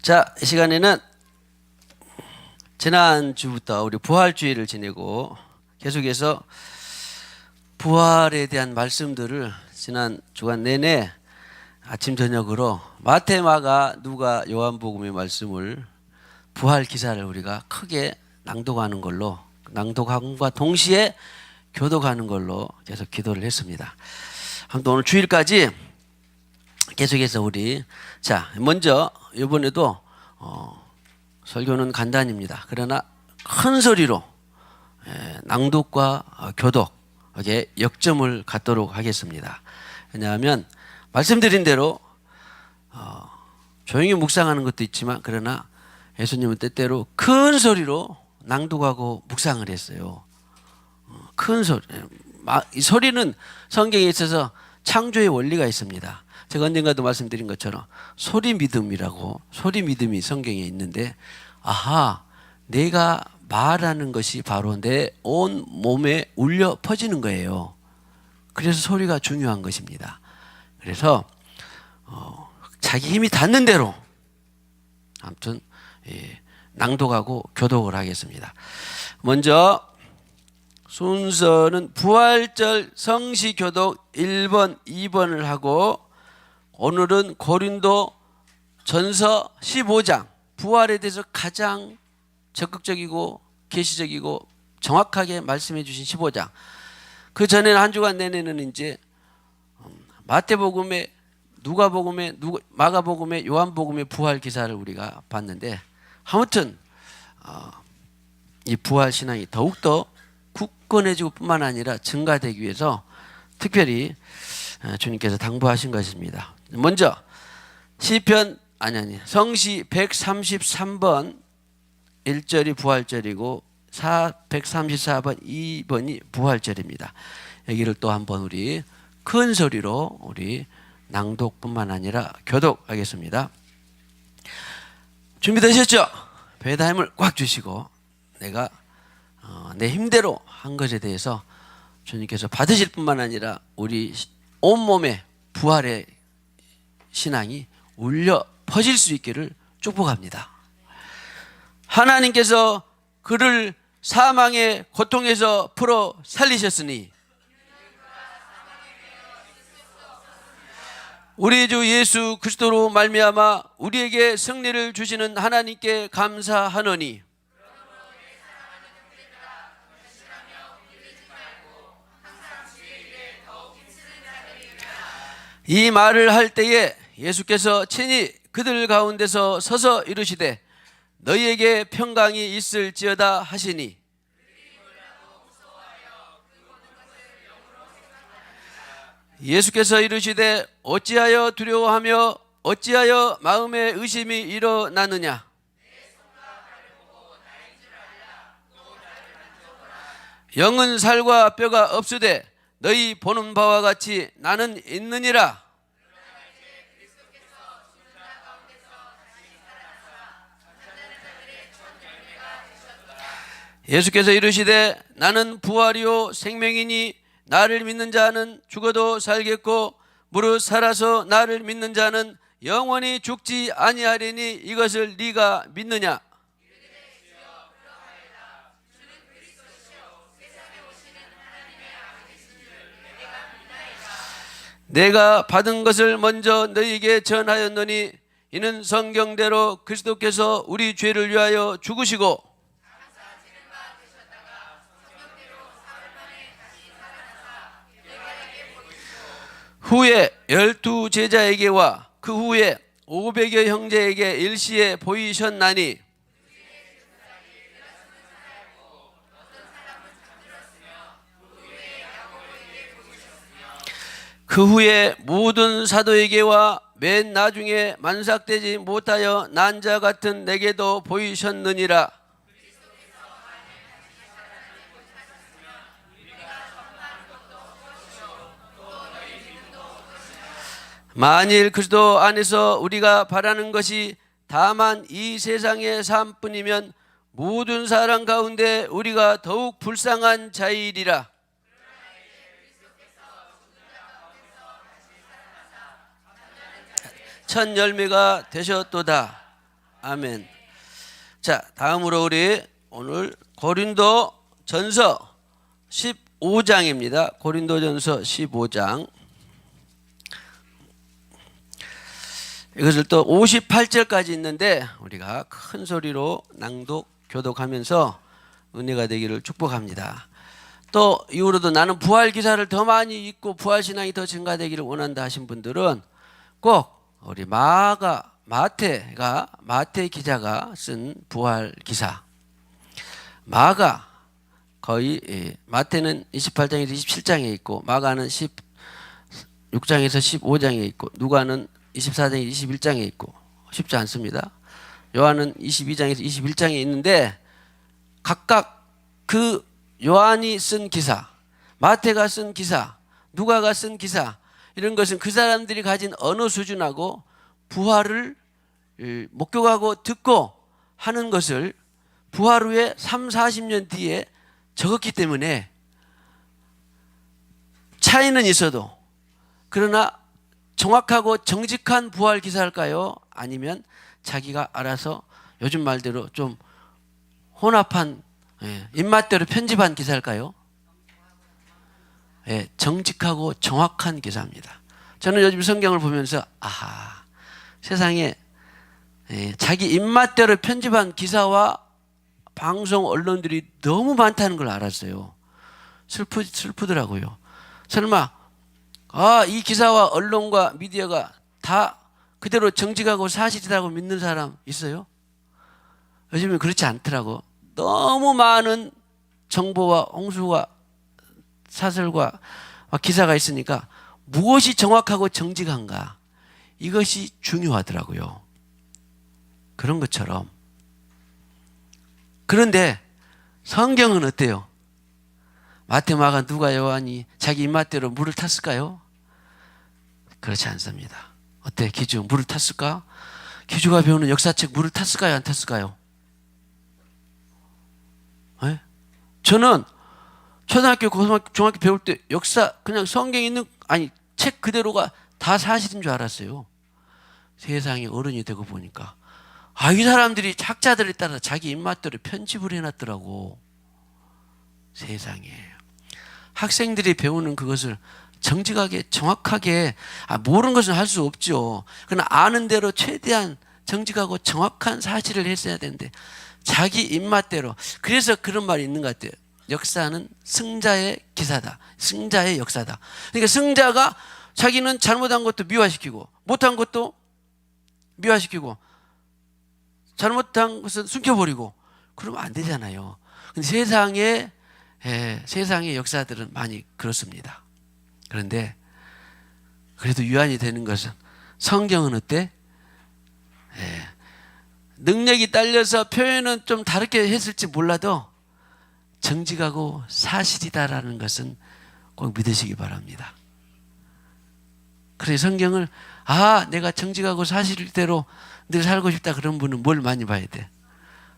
자, 이 시간에는 지난주부터 우리 부활주의를 지내고 계속해서 부활에 대한 말씀들을 지난 주간 내내 아침 저녁으로 마태, 마가, 누가, 요한복음의 말씀을 부활 기사를 우리가 크게 낭독하는 걸로, 낭독함과 동시에 교독하는 걸로 계속 기도를 했습니다. 아무튼 오늘 주일까지 계속해서 우리 먼저 이번에도 설교는 간단입니다. 그러나 큰 소리로 낭독과 교독에 역점을 갖도록 하겠습니다. 왜냐하면 말씀드린 대로 조용히 묵상하는 것도 있지만 그러나 예수님은 때때로 큰 소리로 낭독하고 묵상을 했어요. 큰 소리. 이 소리는 성경에 있어서 창조의 원리가 있습니다. 제가 언젠가도 말씀드린 것처럼 소리 믿음이 성경에 있는데, 내가 말하는 것이 바로 내 온 몸에 울려 퍼지는 거예요. 그래서 소리가 중요한 것입니다. 그래서 자기 힘이 닿는 대로 아무튼 낭독하고 교독을 하겠습니다. 먼저 순서는 부활절 성시 교독 1번, 2번을 하고, 오늘은 고린도 전서 15장, 부활에 대해서 가장 적극적이고 계시적이고 정확하게 말씀해 주신 15장. 그 전에는 한 주간 내내는 이제 마태복음에, 누가복음에, 마가복음에, 요한복음의 부활 기사를 우리가 봤는데, 아무튼 이 부활 신앙이 더욱더 굳건해지고 뿐만 아니라 증가되기 위해서 특별히 주님께서 당부하신 것입니다. 먼저 시편 성시 133번 1절이 부활절이고 134번 2번이 부활절입니다. 여기를 또 한번 우리 큰 소리로 우리 낭독뿐만 아니라 교독하겠습니다. 준비되셨죠? 배에다 힘을 꽉 주시고 내가 내 힘대로 한 것에 대해서 주님께서 받으실 뿐만 아니라 우리 온몸에 부활의 신앙이 울려 퍼질 수 있기를 축복합니다. 하나님께서 그를 사망의 고통에서 풀어 살리셨으니 우리 주 예수 그리스도로 말미암아 우리에게 승리를 주시는 하나님께 감사하노니, 이 말을 할 때에 예수께서 친히 그들 가운데서 서서 이르시되 너희에게 평강이 있을지어다 하시니, 예수께서 이르시되 어찌하여 두려워하며 어찌하여 마음에 의심이 일어나느냐. 영은 살과 뼈가 없으되 너희 보는 바와 같이 나는 있느니라. 예수께서 이르시되 나는 부활이요 생명이니 나를 믿는 자는 죽어도 살겠고 무릇 살아서 나를 믿는 자는 영원히 죽지 아니하리니 이것을 네가 믿느냐. 내가 받은 것을 먼저 너희에게 전하였노니 이는 성경대로 그리스도께서 우리 죄를 위하여 죽으시고 후에 12 제자에게와 그 후에 500여 형제에게 일시에 보이셨나니, 그 후에 모든 사도에게와 맨 나중에 만삭되지 못하여 난 자 같은 내게도 보이셨느니라. 만일 그리스도 안에서 우리가 바라는 것이 다만 이 세상의 삶뿐이면 모든 사람 가운데 우리가 더욱 불쌍한 자이리라. 첫 열매가 되셨도다. 아멘. 자, 다음으로 우리 오늘 고린도 전서 15장입니다. 고린도 전서 15장. 이것을 또 58절까지 있는데 우리가 큰 소리로 낭독, 교독하면서 은혜가 되기를 축복합니다. 또 이후로도 나는 부활 기사를 더 많이 읽고 부활 신앙이 더 증가되기를 원한다 하신 분들은 꼭 우리 마태 기자가 쓴 부활 기사, 마가 거의 마태는 28장에서 27장에 있고 마가는 16장에서 15장에 있고 누가는 24장에서 21장에 있고 쉽지 않습니다. 요한은 22장에서 21장에 있는데 각각 그 요한이 쓴 기사, 마태가 쓴 기사, 누가가 쓴 기사 이런 것은 그 사람들이 가진 언어 수준하고 부활을 목격하고 듣고 하는 것을 부활 후에 3, 40년 뒤에 적었기 때문에 차이는 있어도 그러나 정확하고 정직한 부활 기사일까요? 아니면 자기가 알아서 요즘 말대로 좀 혼합한 입맛대로 편집한 기사일까요? 정직하고 정확한 기사입니다. 저는 요즘 성경을 보면서 세상에 자기 입맛대로 편집한 기사와 방송 언론들이 너무 많다는 걸 알았어요. 슬프더라고요. 설마 이 기사와 언론과 미디어가 다 그대로 정직하고 사실이라고 믿는 사람 있어요? 요즘은 그렇지 않더라고. 너무 많은 정보와 홍수와 사설과 기사가 있으니까 무엇이 정확하고 정직한가 이것이 중요하더라고요. 그런 것처럼 그런데 성경은 어때요? 마태, 마가, 누가, 요한이 자기 입맛대로 물을 탔을까요? 그렇지 않습니다. 어때? 기주 물을 탔을까? 기주가 배우는 역사책 물을 탔을까요? 안 탔을까요? 네? 저는 초등학교, 고등학교, 중학교 배울 때 역사 그냥 성경에 있는 책 그대로가 다 사실인 줄 알았어요. 세상에 어른이 되고 보니까 이 사람들이 학자들에 따라 자기 입맛대로 편집을 해놨더라고. 세상에 학생들이 배우는 그것을 정직하게 정확하게 모르는 것은 할 수 없죠. 그러나 아는 대로 최대한 정직하고 정확한 사실을 했어야 되는데 자기 입맛대로. 그래서 그런 말이 있는 것 같아요. 역사는 승자의 기사다. 승자의 역사다. 그러니까 승자가 자기는 잘못한 것도 미화시키고 못한 것도 미화시키고 잘못한 것은 숨겨버리고 그러면 안 되잖아요. 근데 세상의 역사들은 많이 그렇습니다. 그런데 그래도 유한이 되는 것은 성경은 어때? 능력이 딸려서 표현은 좀 다르게 했을지 몰라도 정직하고 사실이다라는 것은 꼭 믿으시기 바랍니다. 그래서 성경을 내가 정직하고 사실대로 늘 살고 싶다 그런 분은 뭘 많이 봐야 돼?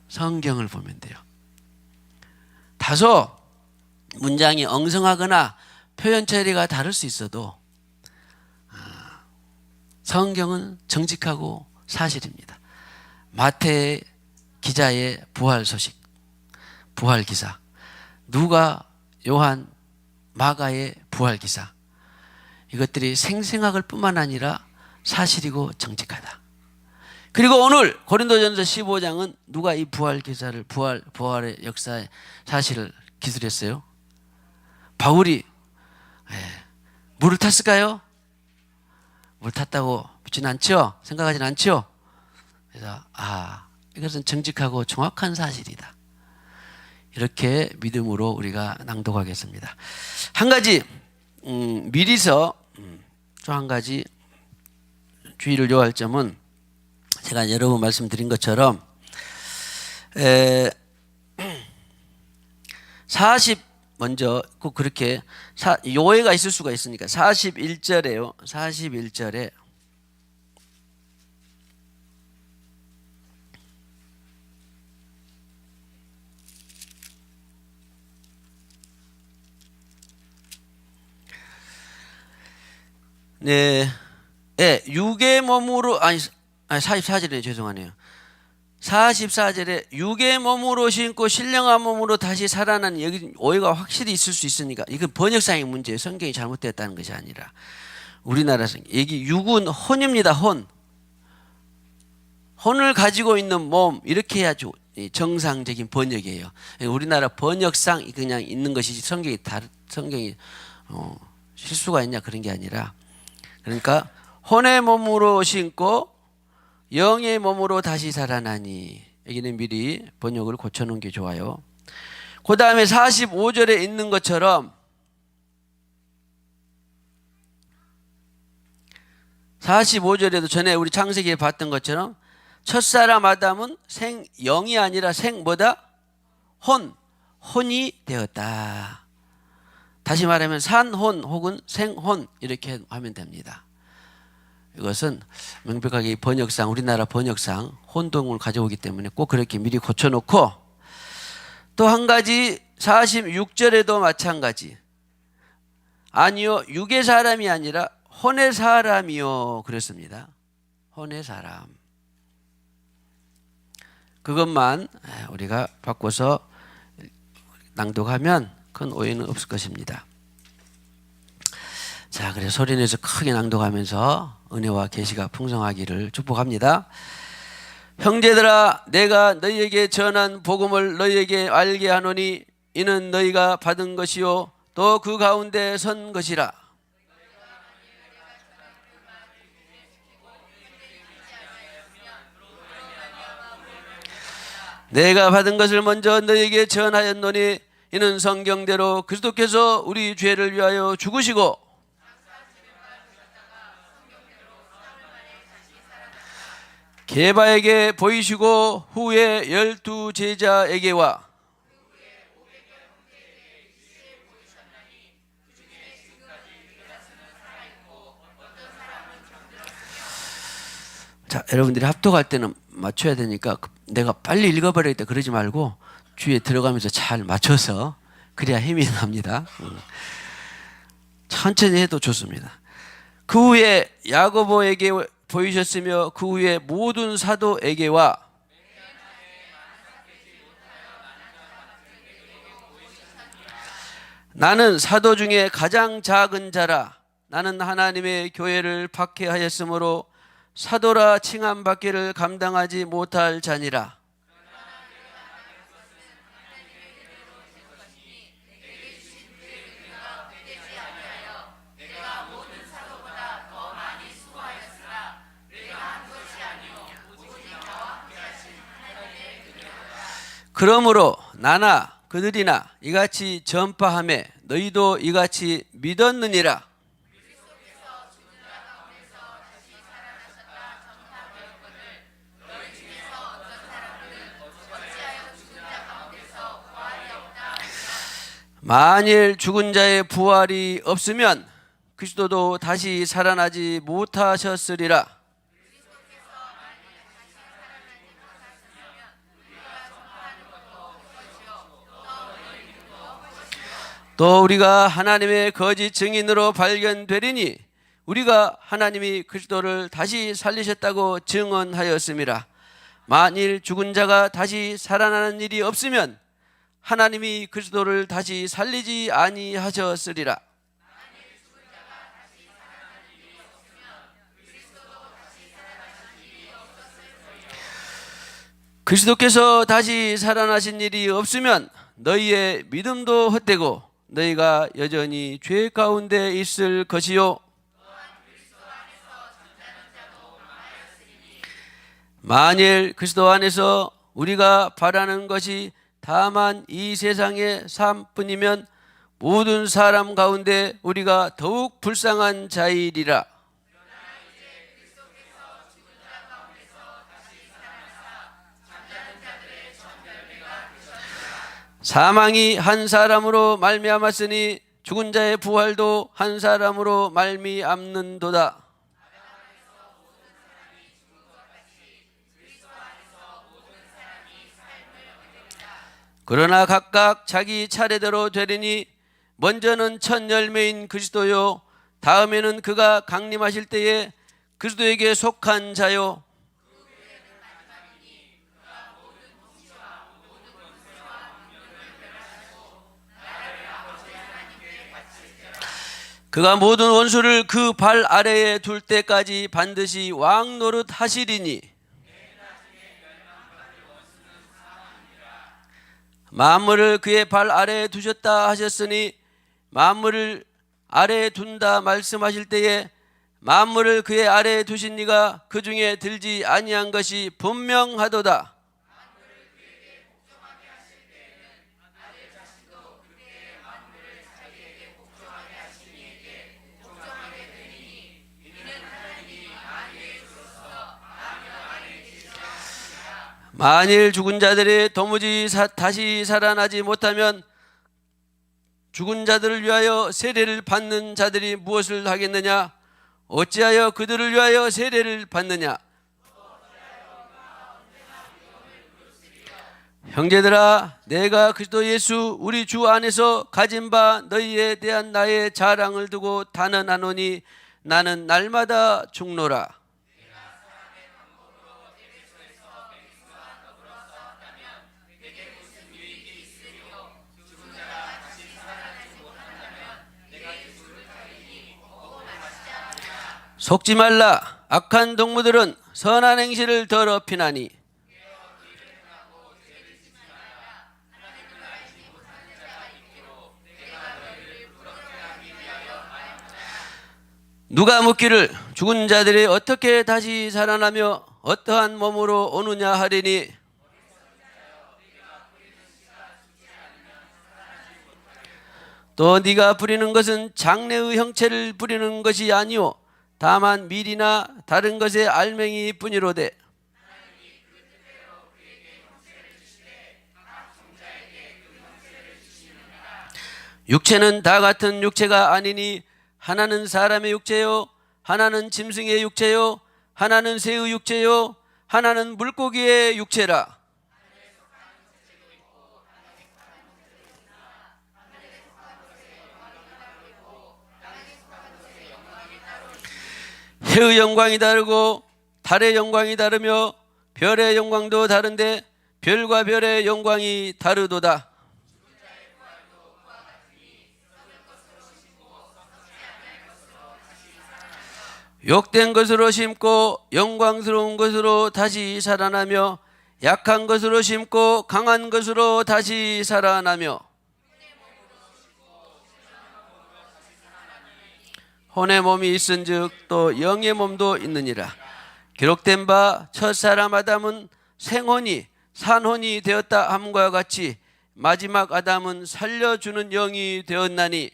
성경을 보면 돼요. 다소 문장이 엉성하거나 표현 처리가 다를 수 있어도 성경은 정직하고 사실입니다. 마태 기자의 부활 소식, 부활 기사, 누가, 요한, 마가의 부활 기사, 이것들이 생생학을 뿐만 아니라 사실이고 정직하다. 그리고 오늘 고린도전서 15장은 누가 이 부활 기사를 부활의 역사의 사실을 기술했어요? 바울이 물을 탔을까요? 물 탔다고 믿지는 않죠? 생각하지는 않죠? 그래서 이것은 정직하고 정확한 사실이다. 이렇게 믿음으로 우리가 낭독하겠습니다. 한 가지 미리서 또 한 가지 주의를 요할 점은 제가 여러 번 말씀드린 것처럼 40 먼저 꼭 그렇게 오해가 있을 수가 있으니까 41절에요. 41절에 육의 몸으로 44절에 죄송하네요. 44절에 육의 몸으로 신고 신령한 몸으로 다시 살아나는, 여기 오해가 확실히 있을 수 있으니까 이건 번역상의 문제예요. 성경이 잘못됐다는 것이 아니라 우리나라 성경, 여기 육은 혼입니다. 혼을 가지고 있는 몸, 이렇게 해야죠. 정상적인 번역이에요. 우리나라 번역상 그냥 있는 것이지 성경이 실수가 있냐 그런 게 아니라, 그러니까 혼의 몸으로 신고 영의 몸으로 다시 살아나니, 여기는 미리 번역을 고쳐놓은 게 좋아요. 그 다음에 45절에 있는 것처럼 45절에도 전에 우리 창세기에 봤던 것처럼 첫사람 아담은 생영이 아니라 혼이 되었다. 다시 말하면 산혼 혹은 생혼 이렇게 하면 됩니다. 이것은 명백하게 번역상, 우리나라 번역상 혼동을 가져오기 때문에 꼭 그렇게 미리 고쳐놓고, 또 한 가지 46절에도 마찬가지, 아니요 육의 사람이 아니라 혼의 사람이요 그랬습니다. 혼의 사람. 그것만 우리가 바꿔서 낭독하면 큰 오해는 없을 것입니다. 자, 그래서 소리내서 크게 낭독하면서 은혜와 계시가 풍성하기를 축복합니다. 형제들아, 내가 너희에게 전한 복음을 너희에게 알게 하노니 이는 너희가 받은 것이요 또 그 가운데 선 것이라. 내가 받은 것을 먼저 너희에게 전하였노니 이는 성경대로 그리스도께서 우리 죄를 위하여 죽으시고 게바에게 보이시고 후에 12 제자에게와 자, 여러분들이 합독할 때는 맞춰야 되니까 내가 빨리 읽어버리겠다 그러지 말고 주위에 들어가면서 잘 맞춰서, 그래야 힘이 납니다. 천천히 해도 좋습니다. 그 후에 야고보에게 보이셨으며 그 후에 모든 사도에게와 나는 사도 중에 가장 작은 자라. 나는 하나님의 교회를 박해하였으므로 사도라 칭함받기를 감당하지 못할 자니라. 그러므로 나나 그들이나 이같이 전파하며 너희도 이같이 믿었느니라. 만일 죽은 자의 부활이 없으면 그리스도도 다시 살아나지 못하셨으리라. 또 우리가 하나님의 거짓 증인으로 발견되리니 우리가 하나님이 그리스도를 다시 살리셨다고 증언하였음이라. 만일 죽은 자가 다시 살아나는 일이 없으면 하나님이 그리스도를 다시 살리지 아니하셨으리라. 그리스도께서 다시 살아나신 일이 없으면 너희의 믿음도 헛되고 너희가 여전히 죄 가운데 있을 것이요 만일 그리스도 안에서 우리가 바라는 것이 다만 이 세상의 삶뿐이면 모든 사람 가운데 우리가 더욱 불쌍한 자이리라. 사망이 한 사람으로 말미암았으니 죽은 자의 부활도 한 사람으로 말미암는도다. 그러나 각각 자기 차례대로 되리니 먼저는 첫 열매인 그리스도요 다음에는 그가 강림하실 때에 그리스도에게 속한 자요 그가 모든 원수를 그 발 아래에 둘 때까지 반드시 왕 노릇 하시리니 만물을 그의 발 아래에 두셨다 하셨으니 만물을 아래에 둔다 말씀하실 때에 만물을 그의 아래에 두신 이가 그 중에 들지 아니한 것이 분명하도다. 만일 죽은 자들이 도무지 다시 살아나지 못하면 죽은 자들을 위하여 세례를 받는 자들이 무엇을 하겠느냐? 어찌하여 그들을 위하여 세례를 받느냐? 형제들아, 내가 그리스도 예수 우리 주 안에서 가진 바 너희에 대한 나의 자랑을 두고 단언하노니 나는 날마다 죽노라. 속지 말라. 악한 동무들은 선한 행실을 더럽히나니 누가 묻기를 죽은 자들이 어떻게 다시 살아나며 어떠한 몸으로 오느냐 하리니 또 네가 부리는 것은 장래의 형체를 부리는 것이 아니오 다만 밀이나 다른 것의 알맹이 뿐이로되 육체는 다 같은 육체가 아니니 하나는 사람의 육체요 하나는 짐승의 육체요 하나는 새의 육체요 하나는 물고기의 육체라. 해의 영광이 다르고 달의 영광이 다르며 별의 영광도 다른데 별과 별의 영광이 다르도다. 욕된 것으로 심고 영광스러운 것으로 다시 살아나며 약한 것으로 심고 강한 것으로 다시 살아나며 혼의 몸이 있은즉 또 영의 몸도 있느니라. 기록된 바 첫사람 아담은 생혼이 산혼이 되었다 함과 같이 마지막 아담은 살려주는 영이 되었나니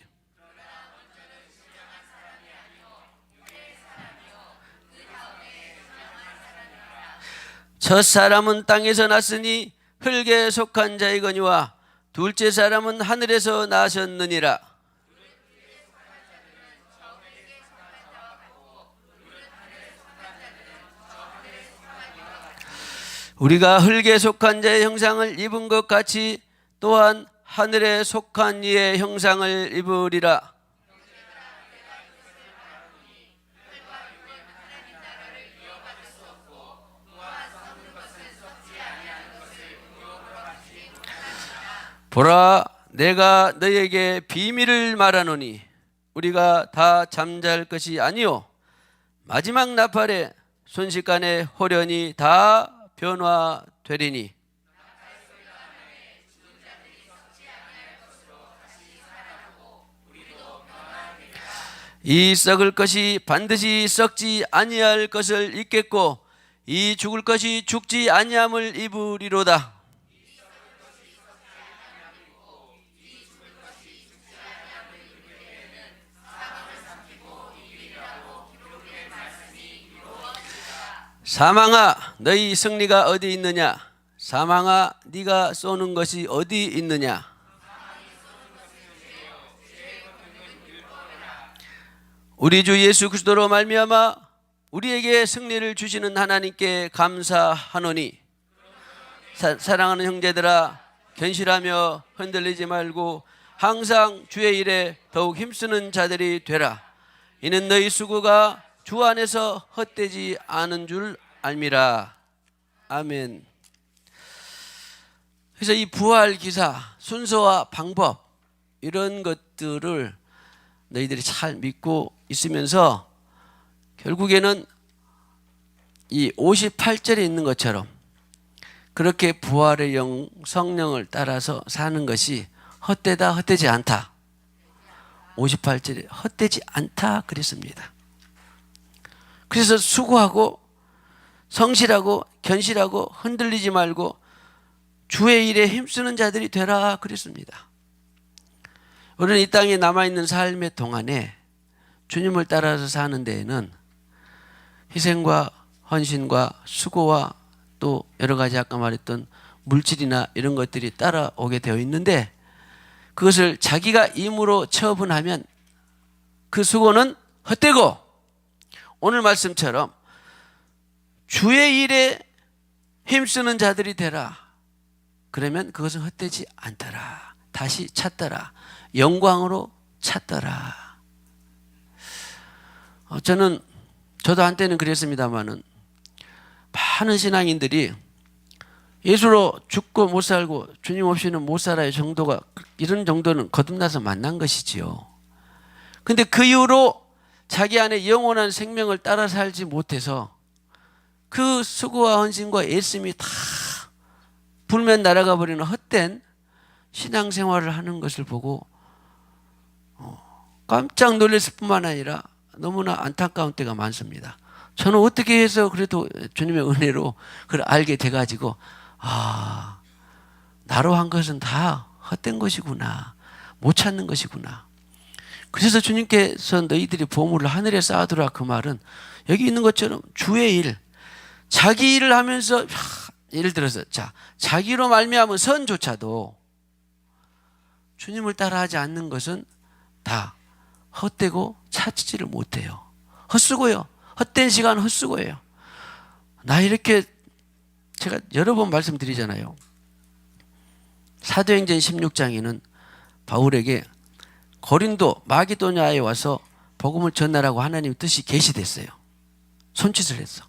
첫사람은 땅에서 났으니 흙에 속한 자이거니와 둘째 사람은 하늘에서 나셨느니라. 우리가 흙에 속한 자의 형상을 입은 것 같이 또한 하늘에 속한 이의 형상을 입으리라. 보라, 내가 너희에게 비밀을 말하노니 우리가 다 잠잘 것이 아니요 마지막 나팔에 순식간에 호련히 다 변화되리니 이 썩을 것이 반드시 썩지 아니할 것을 입겠고 이 죽을 것이 죽지 아니함을 입으리로다. 사망아, 너희 승리가 어디 있느냐? 사망아, 네가 쏘는 것이 어디 있느냐? 우리 주 예수 그리스도로 말미암아 우리에게 승리를 주시는 하나님께 감사하노니 사랑하는 형제들아, 견실하며 흔들리지 말고 항상 주의 일에 더욱 힘쓰는 자들이 되라. 이는 너희 수고가 주 안에서 헛되지 않은 줄 알미라. 아멘. 그래서 이 부활 기사 순서와 방법 이런 것들을 너희들이 잘 믿고 있으면서 결국에는 이 58절에 있는 것처럼 그렇게 부활의 영 성령을 따라서 사는 것이 헛되다 헛되지 않다. 58절에 헛되지 않다 그랬습니다. 그래서 수고하고 성실하고 견실하고 흔들리지 말고 주의 일에 힘쓰는 자들이 되라 그랬습니다. 우리는 이 땅에 남아있는 삶의 동안에 주님을 따라서 사는 데에는 희생과 헌신과 수고와 또 여러 가지 아까 말했던 물질이나 이런 것들이 따라오게 되어 있는데 그것을 자기가 임으로 처분하면 그 수고는 헛되고 오늘 말씀처럼 주의 일에 힘쓰는 자들이 되라. 그러면 그것은 헛되지 않더라. 다시 찾더라. 영광으로 찾더라. 저도 한때는 그랬습니다마는 많은 신앙인들이 예수로 죽고 못 살고 주님 없이는 못 살아요 정도가 이런 정도는 거듭나서 만난 것이지요. 근데 그 이후로 자기 안에 영원한 생명을 따라 살지 못해서 그 수고와 헌신과 애씀이 다 불면 날아가 버리는 헛된 신앙생활을 하는 것을 보고 깜짝 놀랐을 뿐만 아니라 너무나 안타까운 때가 많습니다. 저는 어떻게 해서 그래도 주님의 은혜로 그걸 알게 돼가지고 나로 한 것은 다 헛된 것이구나. 못 찾는 것이구나. 그래서 주님께서 너희들이 보물을 하늘에 쌓아두라 그 말은 여기 있는 것처럼 주의 일, 자기 일을 하면서 예를 들어서 자기로 말미암은 선조차도 주님을 따라하지 않는 것은 다 헛되고 찾지를 못해요. 헛수고요. 헛된 시간 헛수고예요. 나 이렇게 제가 여러 번 말씀드리잖아요. 사도행전 16장에는 바울에게 고린도 마게도냐에 와서 복음을 전하라고 하나님 뜻이 계시됐어요. 손짓을 했어.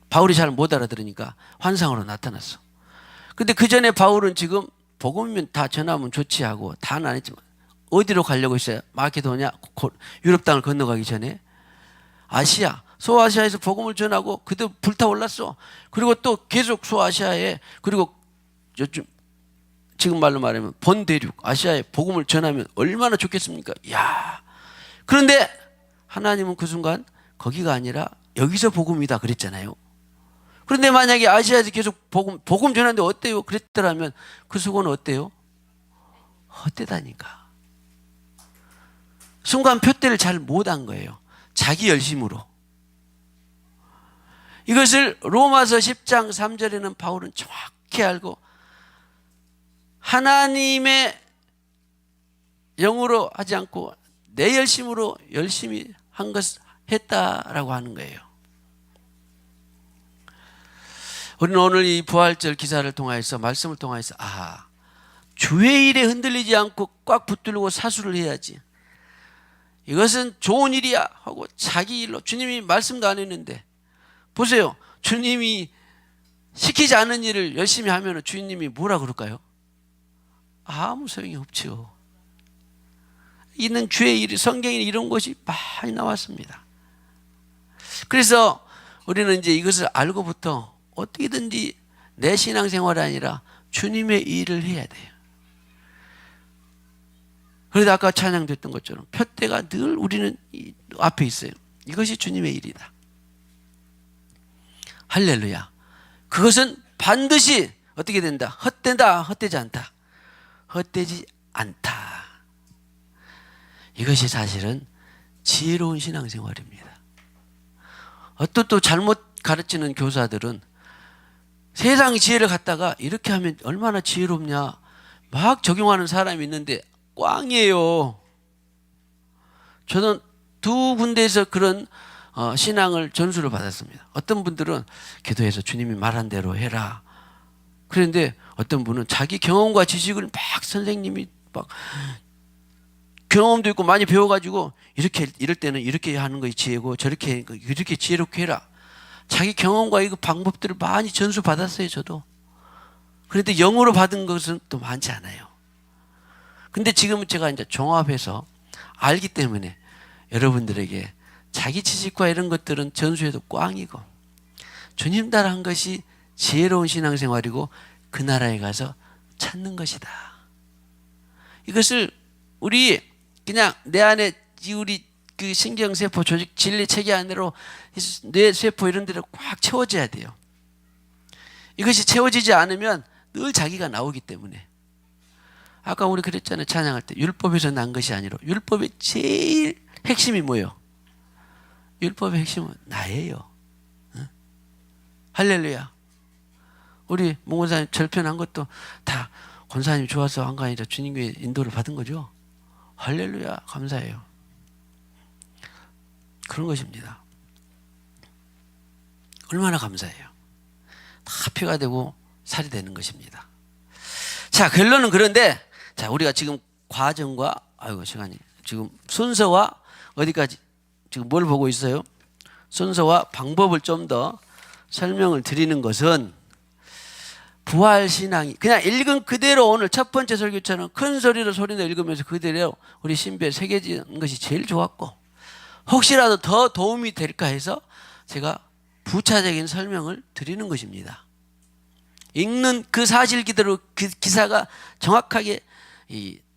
바울이 잘 못 알아들으니까 환상으로 나타났어. 근데 그 전에 바울은 지금 복음이면 다 전하면 좋지 하고 다는 안 했지만 어디로 가려고 했어요? 마게도냐 유럽 땅을 건너가기 전에 아시아 소아시아에서 복음을 전하고 그때 불타올랐어. 그리고 또 계속 소아시아에 그리고 요즘 지금 말로 말하면 본대륙 아시아에 복음을 전하면 얼마나 좋겠습니까? 야. 그런데 하나님은 그 순간 거기가 아니라 여기서 복음이다 그랬잖아요. 그런데 만약에 아시아에서 계속 복음 전하는데 어때요? 그랬더라면 그 수고는 어때요? 헛되다니까. 순간 표대를 잘 못한 거예요. 자기 열심으로. 이것을 로마서 10장 3절에는 바울은 정확히 알고 하나님의 영으로 하지 않고 내 열심으로 열심히 한 것 했다라고 하는 거예요. 우리는 오늘 이 부활절 기사를 통해서 말씀을 통해서 주의 일에 흔들리지 않고 꽉 붙들고 사수를 해야지. 이것은 좋은 일이야 하고 자기 일로 주님이 말씀도 안 했는데 보세요. 주님이 시키지 않은 일을 열심히 하면 주님이 뭐라 그럴까요? 아무 소용이 없죠. 있는 주의 일이 성경에 이런 것이 많이 나왔습니다. 그래서 우리는 이제 이것을 알고부터 어떻게든지 내 신앙생활이 아니라 주님의 일을 해야 돼요. 그래도 아까 찬양됐던 것처럼 표대가 늘 우리는 앞에 있어요. 이것이 주님의 일이다. 할렐루야. 그것은 반드시 어떻게 된다? 헛된다. 헛되지 않다. 헛되지 않다. 이것이 사실은 지혜로운 신앙생활입니다. 어떤 또 잘못 가르치는 교사들은 세상 지혜를 갖다가 이렇게 하면 얼마나 지혜롭냐 막 적용하는 사람이 있는데 꽝이에요. 저는 두 군데에서 그런 신앙을 전수를 받았습니다. 어떤 분들은 기도해서 주님이 말한 대로 해라. 그런데 어떤 분은 자기 경험과 지식을 막 선생님이 막 경험도 있고 많이 배워가지고 이렇게 이럴 때는 이렇게 하는 것이 지혜고 저렇게 이렇게 지혜롭게 해라. 자기 경험과 이거 방법들을 많이 전수 받았어요. 저도. 그런데 영으로 받은 것은 또 많지 않아요. 근데 지금은 제가 이제 종합해서 알기 때문에 여러분들에게 자기 지식과 이런 것들은 전수해도 꽝이고 주님 따라한 것이 지혜로운 신앙생활이고 그 나라에 가서 찾는 것이다. 이것을 우리 그냥 내 안에 우리 그 신경세포 조직 진리 체계 안으로 뇌세포 이런 데를 꽉 채워져야 돼요. 이것이 채워지지 않으면 늘 자기가 나오기 때문에 아까 우리 그랬잖아요. 찬양할 때 율법에서 난 것이 아니라 율법의 제일 핵심이 뭐예요? 율법의 핵심은 나예요. 응? 할렐루야. 우리 몽원사님 절편한 것도 다 권사님 좋아서 한 거 아니라 주님의 인도를 받은 거죠. 할렐루야. 감사해요. 그런 것입니다. 얼마나 감사해요. 다 피가 되고 살이 되는 것입니다. 자, 결론은 그런데 자, 우리가 지금 과정과 아이고 시간이 지금 순서와 어디까지 지금 뭘 보고 있어요? 순서와 방법을 좀 더 설명을 드리는 것은 부활신앙이 그냥 읽은 그대로 오늘 첫 번째 설교처럼 큰 소리로 소리내 읽으면서 그대로 우리 신비에 새겨지는 것이 제일 좋았고 혹시라도 더 도움이 될까 해서 제가 부차적인 설명을 드리는 것입니다. 읽는 그 사실 그대로 그 기사가 정확하게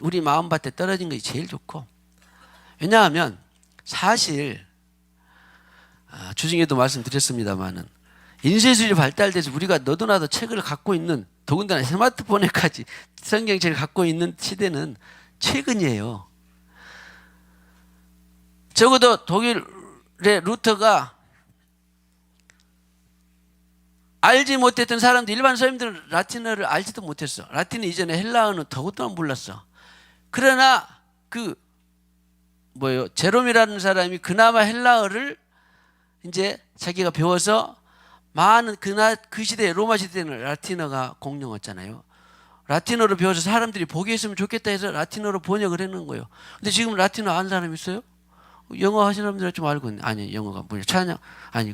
우리 마음밭에 떨어진 것이 제일 좋고 왜냐하면 사실 주중에도 말씀드렸습니다마는 인쇄술이 발달돼서 우리가 너도 나도 책을 갖고 있는 더군다나 스마트폰에까지 성경책을 갖고 있는 시대는 최근이에요. 적어도 독일의 루터가 알지 못했던 사람들 일반 서민들은 라틴어를 알지도 못했어. 라틴어 이전에 헬라어는 더욱더 몰랐어. 그러나 제롬이라는 사람이 그나마 헬라어를 이제 자기가 배워서 많은 그 시대에 로마 시대에는 라틴어가 공용어잖아요. 라틴어로 배워서 사람들이 보기 했으면 좋겠다 해서 라틴어로 번역을 해놓은 거예요. 근데 지금 라틴어 아는 사람 있어요? 영어 하시는 분들은 좀 알고 있는데 아니 영어가 뭐냐 찬양 아니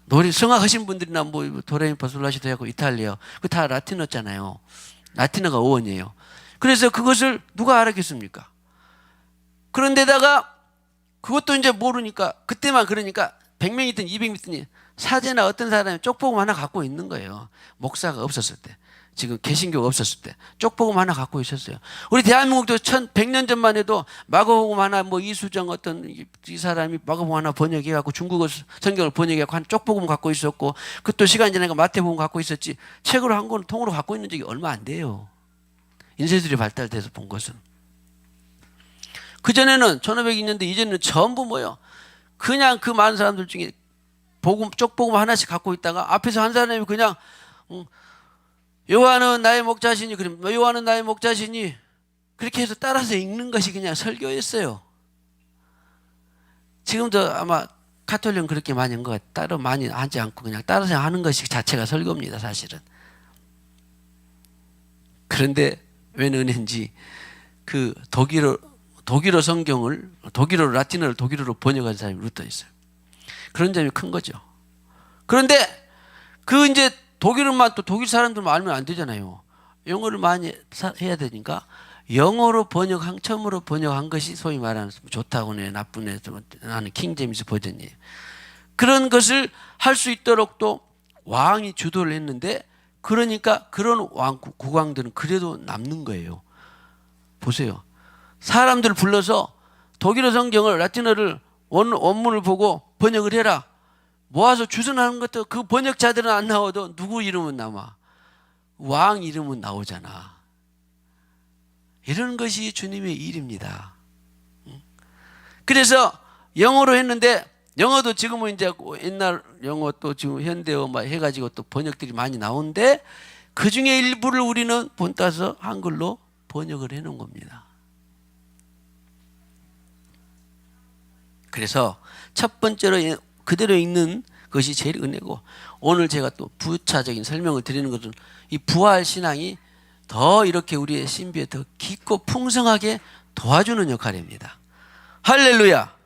노래 성악하신 분들이나 도레미파솔라시도 하고 이탈리아 그 다 라틴어잖아요. 라틴어가 어원이에요. 그래서 그것을 누가 알았겠습니까? 그런데다가 그것도 이제 모르니까 그때만 그러니까 100명 있든 200명 있든 사제나 어떤 사람이 쪽복음 하나 갖고 있는 거예요. 목사가 없었을 때 지금 개신교가 없었을 때 쪽복음 하나 갖고 있었어요. 우리 대한민국도 1100년 전만 해도 마가복음 하나 이수정 어떤 이 사람이 마가복음 하나 번역해 갖고 중국어 성경을 번역해 갖고 한 쪽복음 갖고 있었고 그것도 시간이 지나니까 마태복음 갖고 있었지 책으로 한 권 통으로 갖고 있는 적이 얼마 안 돼요. 인쇄술이 발달돼서 본 것은. 그전에는 1500년대 이전에는 전부 뭐예요? 그냥 그 많은 사람들 중에 쪽복음 하나씩 갖고 있다가 앞에서 한 사람이 그냥 요한은 나의 목자시니 그럼 요한은 나의 목자시니 그렇게 해서 따라서 읽는 것이 그냥 설교였어요. 지금도 아마 가톨릭은 그렇게 많이 한 것 같아요. 따로 많이 하지 않고 그냥 따라서 하는 것이 자체가 설교입니다. 사실은. 그런데 웬 은혜인지 그 독일어 성경을 독일어로 라틴어를 독일어로 번역한 사람이 루터 있어요. 그런 점이 큰 거죠. 그런데 이제 독일어만 또 독일 사람들만 알면 안 되잖아요. 영어를 많이 해야 되니까 영어로 처음으로 번역한 것이 소위 말하는 좋다고네 나쁘네 하는 킹제임스 버전이에요. 그런 것을 할 수 있도록 또 왕이 주도를 했는데 그러니까 그런 국왕들은 그래도 남는 거예요. 보세요. 사람들 불러서 독일어 성경을 라틴어를 원문을 보고 번역을 해라. 모아서 주선하는 것도 그 번역자들은 안 나와도 누구 이름은 남아. 왕 이름은 나오잖아. 이런 것이 주님의 일입니다. 그래서 영어로 했는데 영어도 지금은 이제 옛날 영어 또 지금 현대어 막 해가지고 또 번역들이 많이 나오는데 그 중에 일부를 우리는 본따서 한글로 번역을 해놓은 겁니다. 그래서 첫 번째로 그대로 읽는 것이 제일 은혜고 오늘 제가 또 부차적인 설명을 드리는 것은 이 부활 신앙이 더 이렇게 우리의 신비에 더 깊고 풍성하게 도와주는 역할입니다. 할렐루야.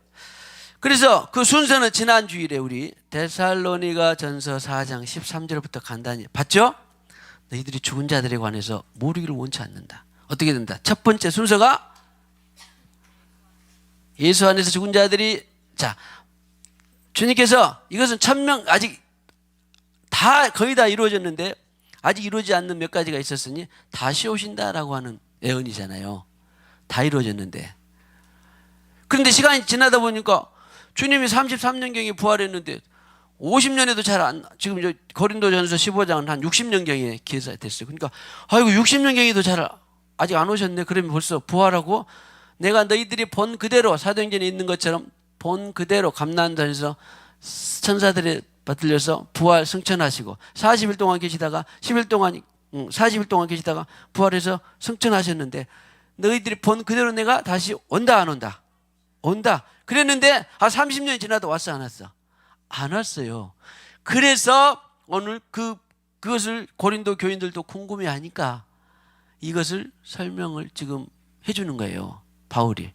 그래서 그 순서는 지난 주일에 우리 데살로니가 전서 4장 13절부터 간단히 봤죠? 너희들이 죽은 자들에 관해서 모르기를 원치 않는다. 어떻게 된다? 첫 번째 순서가 예수 안에서 죽은 자들이, 자, 주님께서 이것은 1000명 아직 다 거의 다 이루어졌는데 아직 이루어지지 않는 몇 가지가 있었으니 다시 오신다라고 하는 예언이잖아요. 다 이루어졌는데. 그런데 시간이 지나다 보니까 주님이 33년경에 부활했는데 50년에도 잘 안, 지금 저 고린도전서 15장은 한 60년경에 기사됐어요. 그러니까 아이고 60년경에도 잘 아직 안 오셨네. 그러면 벌써 부활하고 내가 너희들이 본 그대로 사도행전에 있는 것처럼 본 그대로 감난산에서 천사들이 받들려서 부활 승천하시고 40일 동안 계시다가 10일 동안 40일 동안 계시다가 부활해서 승천하셨는데 너희들이 본 그대로 내가 다시 온다 안 온다? 온다. 그랬는데 30년이 지나도 왔어 안 왔어? 안 왔어요. 그래서 오늘 그것을 고린도 교인들도 궁금해하니까 이것을 설명을 지금 해주는 거예요. 바울이.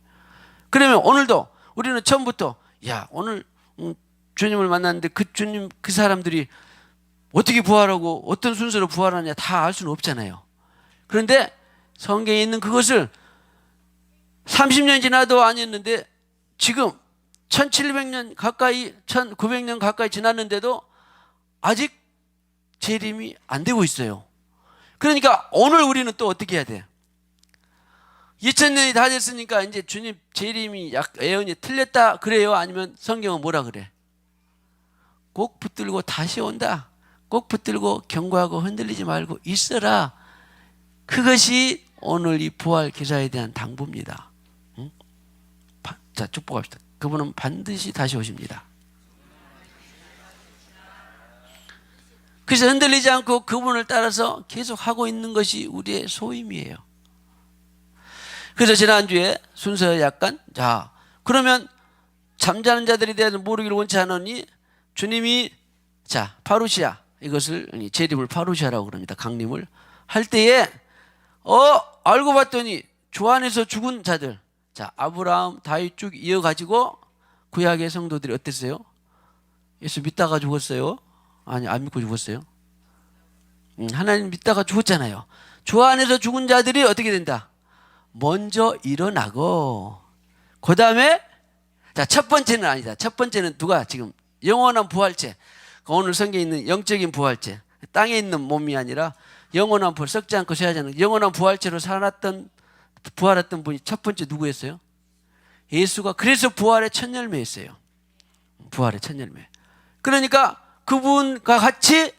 그러면 오늘도 우리는 처음부터 야 오늘 주님을 만났는데 그 주님 그 사람들이 어떻게 부활하고 어떤 순서로 부활하냐 다 알 수는 없잖아요. 그런데 성경에 있는 그것을 30년 지나도 아니었는데 지금 1700년 가까이 1900년 가까이 지났는데도 아직 재림이 안 되고 있어요. 그러니까 오늘 우리는 또 어떻게 해야 돼? 2000년이 다 됐으니까 이제 주님 재림이 예언이 틀렸다 그래요? 아니면 성경은 뭐라 그래? 꼭 붙들고 다시 온다. 꼭 붙들고 경고하고 흔들리지 말고 있어라. 그것이 오늘 이 부활 기사에 대한 당부입니다. 응? 자, 축복합시다. 그분은 반드시 다시 오십니다. 그래서 흔들리지 않고 그분을 따라서 계속 하고 있는 것이 우리의 소임이에요. 그래서 지난주에 순서 약간 자 그러면 잠자는 자들에 대해서 모르기를 원치 않으니 주님이 자 파루시아 이것을 재림을 파루시아라고 그럽니다. 강림을 할 때에 알고 봤더니 주 안에서 죽은 자들 자 아브라함 다윗 쭉 이어가지고 구약의 성도들이 어땠어요? 예수 믿다가 죽었어요? 아니 안 믿고 죽었어요? 하나님 믿다가 죽었잖아요. 주 안에서 죽은 자들이 어떻게 된다? 먼저 일어나고 그 다음에 자 첫 번째는 아니다. 첫 번째는 누가 지금 영원한 부활체 오늘 성경에 있는 영적인 부활체 땅에 있는 몸이 아니라 영원한 부활 썩지 않고 쇠하지 않는 영원한 부활체로 살았던 부활했던 분이 첫 번째 누구였어요? 예수가 그래서 부활의 첫 열매였어요. 부활의 첫 열매. 그러니까 그분과 같이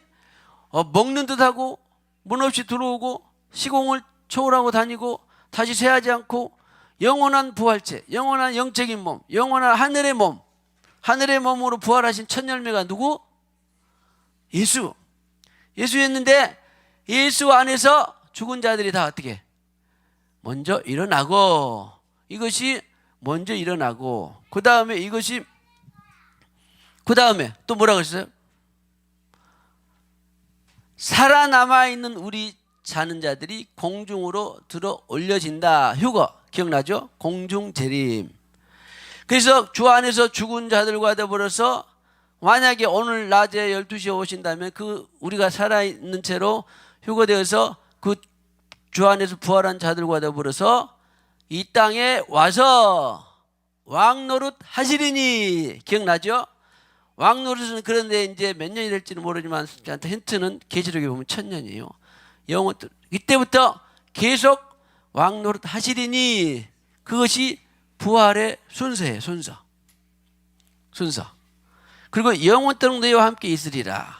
먹는 듯하고 문 없이 들어오고 시공을 초월하고 다니고 다시 쇠하지 않고 영원한 부활체, 영원한 영적인 몸, 영원한 하늘의 몸, 하늘의 몸으로 부활하신 첫 열매가 누구? 예수. 예수였는데 예수 안에서 죽은 자들이 다 어떻게? 먼저 일어나고 이것이 먼저 일어나고 그 다음에 이것이 그 다음에 또 뭐라고 했어요? 살아남아 있는 우리 자는 자들이 공중으로 들어 올려진다. 휴거 기억나죠? 공중 재림. 그래서 주 안에서 죽은 자들과 더불어서 만약에 오늘 낮에 12시에 오신다면 그 우리가 살아있는 채로 휴거되어서 그 주 안에서 부활한 자들과 더불어서 이 땅에 와서 왕노릇 하시리니 기억나죠? 왕노릇은 그런데 이제 몇 년이 될지는 모르지만 힌트는 계시록에 보면 1000년이에요. 영원 이때부터 계속 왕노릇 하시리니 그것이 부활의 순서예요. 순서. 그리고 영원토록 너희와 함께 있으리라.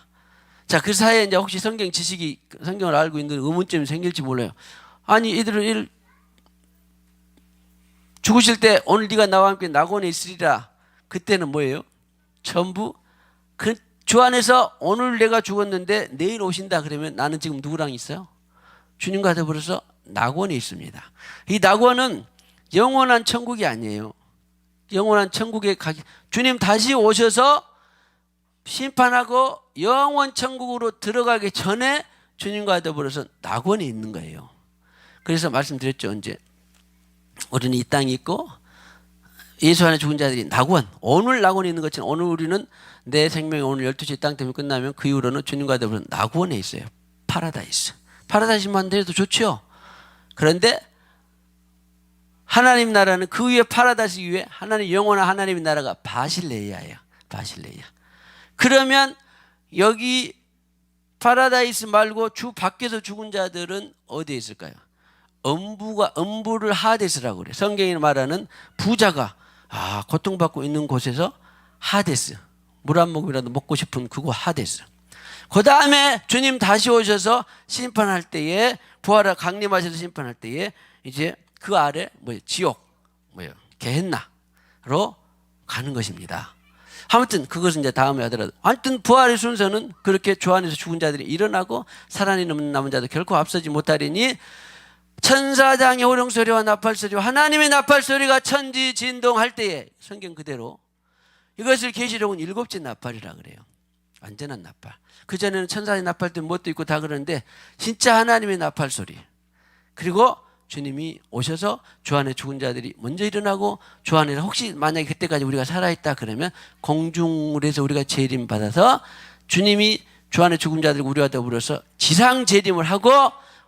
자, 그 사이에 이제 혹시 성경 지식이 성경을 알고 있는 의문점이 생길지 몰라요. 아니 이들은 죽으실 때 오늘 네가 나와 함께 낙원에 있으리라. 그때는 뭐예요? 전부 그 주 안에서 오늘 내가 죽었는데 내일 오신다 그러면 나는 지금 누구랑 있어요? 주님과 더불어서 낙원에 있습니다. 이 낙원은 영원한 천국이 아니에요. 영원한 천국에 가기 주님 다시 오셔서 심판하고 영원 천국으로 들어가기 전에 주님과 더불어서 낙원에 있는 거예요. 그래서 말씀드렸죠. 언제 우리는 이 땅에 있고 예수 안에 죽은 자들이 낙원 오늘 낙원에 있는 것처럼 오늘 우리는 내 생명이 오늘 12시 땅 때문에 끝나면 그 이후로는 주님과 더불어서 낙원에 있어요. 파라다이스. 파라다이스만 돼도 좋죠. 그런데 하나님 나라는 그 위에 파라다이스 위에 하나님 영원한 하나님의 나라가 바실레이아예요. 바실레이아. 그러면 여기 파라다이스 말고 주 밖에서 죽은 자들은 어디에 있을까요? 음부를 하데스라고 그래요. 성경이 말하는 부자가 고통받고 있는 곳에서 하데스, 물 한 모금이라도 먹고 싶은 그거 하데스. 그 다음에 주님 다시 오셔서 심판할 때에 부활을 강림하셔서 심판할 때에 이제 그 아래 지옥, 게헨나로 가는 것입니다. 아무튼 그것은 이제 다음에 하더라도 아무튼 부활의 순서는 그렇게 주 안에서 죽은 자들이 일어나고 살아있는 남은 자도 결코 앞서지 못하리니 천사장의 호령소리와 나팔소리와 하나님의 나팔소리가 천지 진동할 때에 성경 그대로 이것을 계시록은 7째 나팔이라 그래요. 완전한 나팔. 그전에는 천사의 나팔 때 뭣도 있고 다 그러는데 진짜 하나님의 나팔소리. 그리고 주님이 오셔서 주 안에 죽은 자들이 먼저 일어나고 주 안에서 혹시 만약에 그때까지 우리가 살아있다 그러면 공중에서 우리가 재림 받아서 주님이 주 안에 죽은 자들 우리와 더불어서 지상 재림을 하고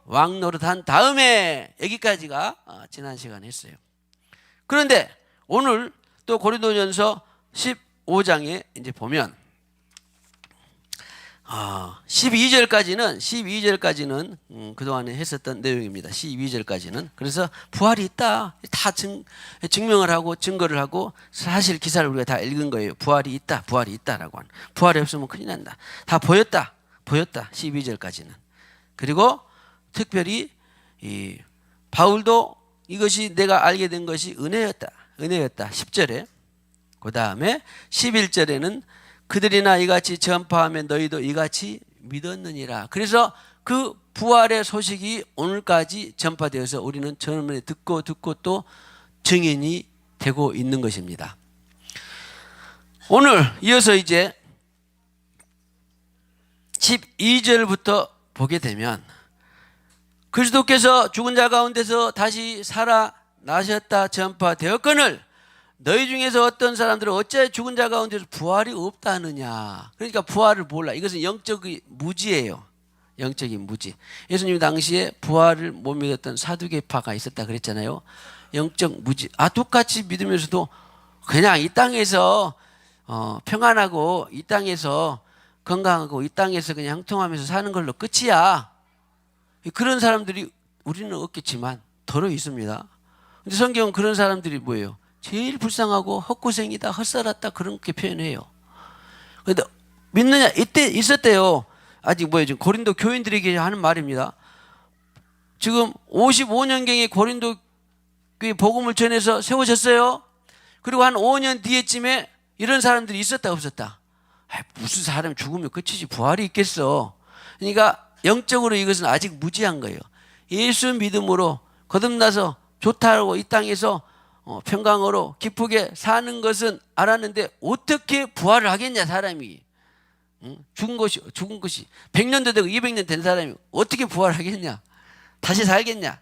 왕노릇한 다음에 여기까지가 지난 시간에 했어요. 그런데 오늘 또 고린도전서 15장에 이제 보면 12절까지는 그동안에 했었던 내용입니다. 12절까지는. 그래서 부활이 있다. 다 증명을 하고 증거를 하고 사실 기사를 우리가 다 읽은 거예요. 부활이 있다라고 하는. 부활이 없으면 큰일 난다. 다 보였다. 12절까지는. 그리고 특별히 이 바울도 이것이 내가 알게 된 것이 은혜였다. 10절에. 그 다음에 11절에는 그들이나 이같이 전파하면 너희도 이같이 믿었느니라. 그래서 그 부활의 소식이 오늘까지 전파되어서 우리는 전문에 듣고 또 증인이 되고 있는 것입니다. 오늘 이어서 이제 12절부터 보게 되면 그리스도께서 죽은 자 가운데서 다시 살아나셨다 전파되었거늘 너희 중에서 어떤 사람들은 어째 죽은 자 가운데서 부활이 없다 하느냐. 그러니까 부활을 몰라. 이것은 영적인 무지예요. 영적인 무지. 예수님 당시에 부활을 못 믿었던 사두개파가 있었다 그랬잖아요. 영적 무지. 똑같이 믿으면서도 그냥 이 땅에서 평안하고 이 땅에서 건강하고 이 땅에서 그냥 형통하면서 사는 걸로 끝이야. 그런 사람들이 우리는 없겠지만 더러 있습니다. 근데 성경은 그런 사람들이 뭐예요? 제일 불쌍하고 헛고생이다, 헛살았다 그렇게 표현해요. 그런데 믿느냐? 이때 있었대요. 아직 지금 고린도 교인들에게 하는 말입니다. 지금 55년경에 고린도 교회 복음을 전해서 세워졌어요. 그리고 한 5년 뒤에쯤에 이런 사람들이 있었다 없었다? 무슨 사람이 죽으면 끝이지 부활이 있겠어. 그러니까 영적으로 이것은 아직 무지한 거예요. 예수 믿음으로 거듭나서 좋다고 이 땅에서 평강으로 기쁘게 사는 것은 알았는데 어떻게 부활을 하겠냐 사람이. 죽은 것이 100년도 되고 200년 된 사람이 어떻게 부활하겠냐. 다시 살겠냐.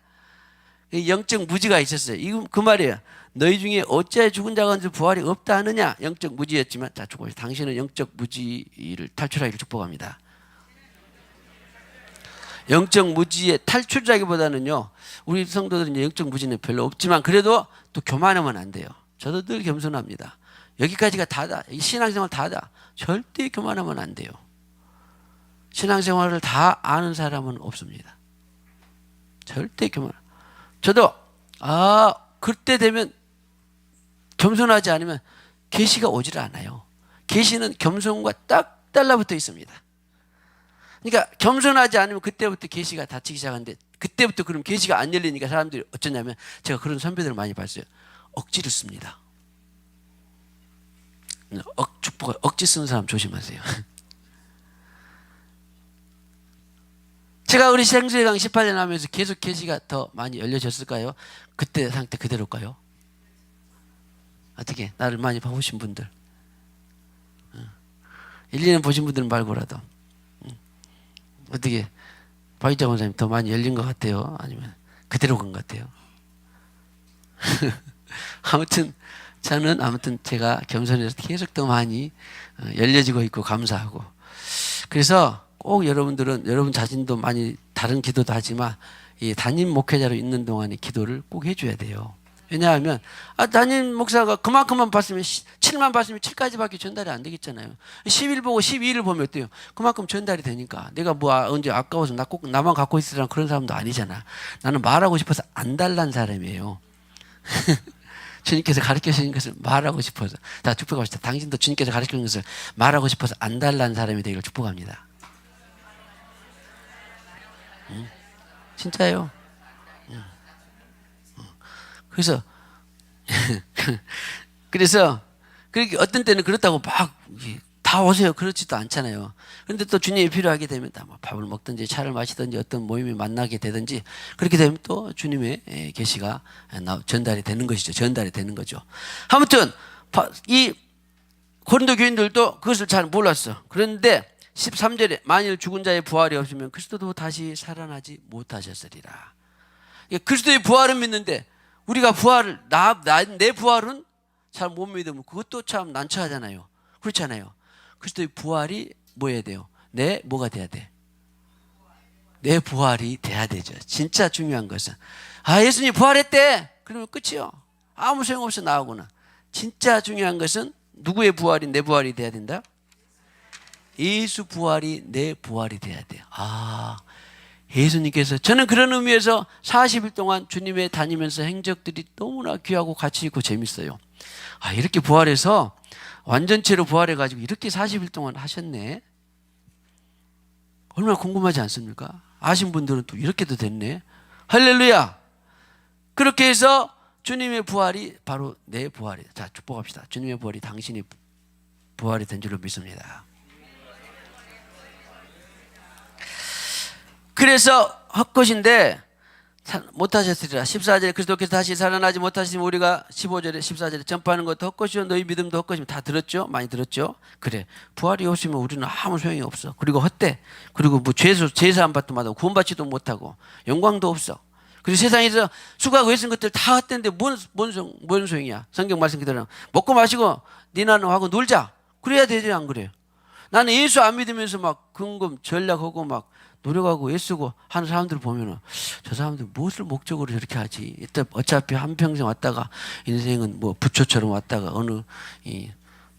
영적 무지가 있었어요. 이거 그 말이에요. 너희 중에 어찌하여 죽은 자가 가운데 부활이 없다 하느냐. 영적 무지였지만 자 죽어. 당신은 영적 무지를 탈출하기를 축복합니다. 영적 무지의 탈출자기보다는요. 우리 성도들은 영적 무지는 별로 없지만 그래도 또 교만하면 안 돼요. 저도 늘 겸손합니다. 여기까지가 다다. 이 신앙생활 다다. 절대 교만하면 안 돼요. 신앙생활을 다 아는 사람은 없습니다. 절대 교만. 저도 그때 되면 겸손하지 않으면 계시가 오질 않아요. 계시는 겸손과 딱 달라붙어 있습니다. 그러니까 겸손하지 않으면 그때부터 계시가 닫히기 시작하는데 그때부터 그럼 계시가 안 열리니까 사람들이 어쩌냐면 제가 그런 선배들을 많이 봤어요. 억지를 씁니다. 축복을 억지 쓰는 사람 조심하세요. 제가 우리 생수의 강 18년 하면서 계속 계시가 더 많이 열려졌을까요? 그때 상태 그대로일까요? 어떻게 나를 많이 봐보신 분들 1, 2년 보신 분들은 말고라도 어떻게 박희자 원사님 더 많이 열린 것 같아요? 아니면 그대로 간 것 같아요? 아무튼 제가 겸손해서 계속 더 많이 열려지고 있고 감사하고 그래서 꼭 여러분들은 여러분 자신도 많이 다른 기도도 하지만 이 담임 목회자로 있는 동안에 기도를 꼭 해줘야 돼요. 왜냐하면 담임 목사가 그만큼만 봤으면 7만 봤으면 7까지밖에 전달이 안 되겠잖아요. 10일 보고 12일을 보면 어때요? 그만큼 전달이 되니까. 내가 뭐 언제 아까워서 나 꼭 나만 갖고 있으라는 그런 사람도 아니잖아. 나는 말하고 싶어서 안 달란 사람이에요. 주님께서 가르쳐 주신 것을 말하고 싶어서. 다 축복합시다. 당신도 주님께서 가르쳐 주신 것을 말하고 싶어서 안 달란 사람이 되기를 축복합니다. 진짜요. 그래서 그렇게 어떤 때는 그렇다고 막 다 오세요 그렇지도 않잖아요. 그런데 또 주님이 필요하게 되면 다 밥을 먹든지 차를 마시든지 어떤 모임에 만나게 되든지 그렇게 되면 또 주님의 계시가 전달이 되는 것이죠. 전달이 되는 거죠. 아무튼 이 고린도 교인들도 그것을 잘 몰랐어. 그런데 13절에 만일 죽은 자의 부활이 없으면 그리스도도 다시 살아나지 못하셨으리라. 그리스도의 부활은 믿는데 우리가 부활을 내 부활은 잘 못 믿으면 그것도 참 난처하잖아요. 그렇잖아요. 그리스도의 부활이 뭐 해야 돼요? 뭐가 돼야 돼? 내 부활이 돼야 되죠. 진짜 중요한 것은 예수님 부활했대. 그러면 끝이요. 아무 소용없이 나오구나. 진짜 중요한 것은 누구의 부활이 내 부활이 돼야 된다? 예수 부활이 내 부활이 돼야 돼요. 예수님께서 저는 그런 의미에서 40일 동안 주님의 다니면서 행적들이 너무나 귀하고 가치 있고 재밌어요. 이렇게 부활해서 완전체로 부활해가지고 이렇게 40일 동안 하셨네. 얼마나 궁금하지 않습니까? 아신 분들은 또 이렇게도 됐네. 할렐루야. 그렇게 해서 주님의 부활이 바로 내 부활이다. 자, 축복합시다. 주님의 부활이 당신이 부활이 된 줄로 믿습니다. 그래서 헛것인데 못하셨으리라. 14절에 그리스도께서 다시 살아나지 못하시면 우리가 15절에 14절에 전파하는 것도 헛것이요 너희 믿음도 헛것이면 다 들었죠? 많이 들었죠? 그래. 부활이 없으면 우리는 아무 소용이 없어. 그리고 헛돼. 그리고 뭐 제사 안 받도 못하고 구원받지도 못하고 영광도 없어. 그리고 세상에서 수고하고 애쓴 것들 다 헛된데 뭔 소용이야? 성경 말씀 그대로 먹고 마시고 니나는 하고 놀자. 그래야 되지 안 그래요? 나는 예수 안 믿으면서 막 근금 전략하고 막 노력하고 애쓰고 하는 사람들을 보면은 저 사람들 무엇을 목적으로 저렇게 하지? 어차피 한평생 왔다가 인생은 뭐 부초처럼 왔다가 어느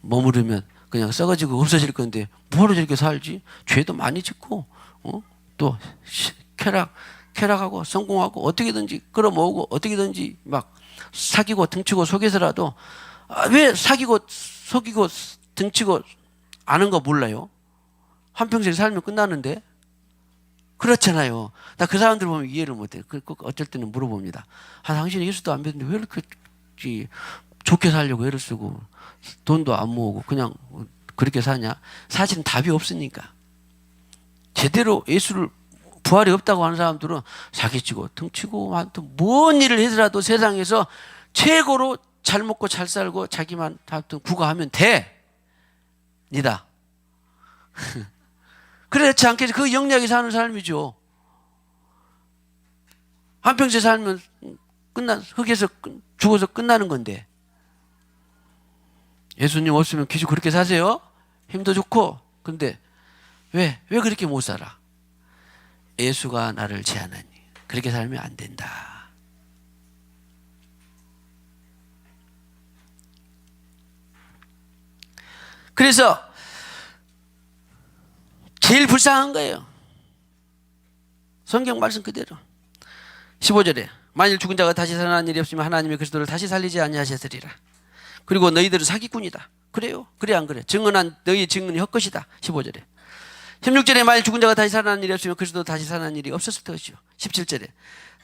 머무르면 그냥 썩어지고 없어질 건데 뭐하러 저렇게 살지? 죄도 많이 짓고 또 쾌락하고 성공하고 어떻게든지 끌어모으고 어떻게든지 막 사귀고 등치고 속여서라도 왜 사귀고 속이고 등치고 아는 거 몰라요? 한평생 살면 끝나는데 그렇잖아요. 나 그 사람들 보면 이해를 못해요. 어쩔 때는 물어봅니다. 당신이 예수도 안 믿는데 왜 이렇게 좋게 살려고 애를 쓰고 돈도 안 모으고 그냥 그렇게 사냐? 사실은 답이 없으니까. 제대로 예수를 부활이 없다고 하는 사람들은 사기치고 등치고 하여튼 뭔 일을 해서라도 세상에서 최고로 잘 먹고 잘 살고 자기만 하여튼 구가하면 돼. 니다. 그렇지 않겠지. 그 영리하게 사는 삶이죠. 한평생 살면 흙에서 죽어서 끝나는 건데. 예수님 없으면 계속 그렇게 사세요? 힘도 좋고. 근데 왜 그렇게 못 살아? 예수가 나를 제한하니. 그렇게 살면 안 된다. 그래서 제일 불쌍한 거예요. 성경 말씀 그대로. 15절에 만일 죽은 자가 다시 살아난 일이 없으면 하나님이 그리스도를 다시 살리지 아니하셨으리라. 그리고 너희들은 사기꾼이다. 그래요? 그래 안 그래? 증언한 너희 증언이 헛것이다. 15절에. 16절에 만일 죽은 자가 다시 살아난 일이 없으면 그리스도 다시 살아난 일이 없었을 것이요. 17절에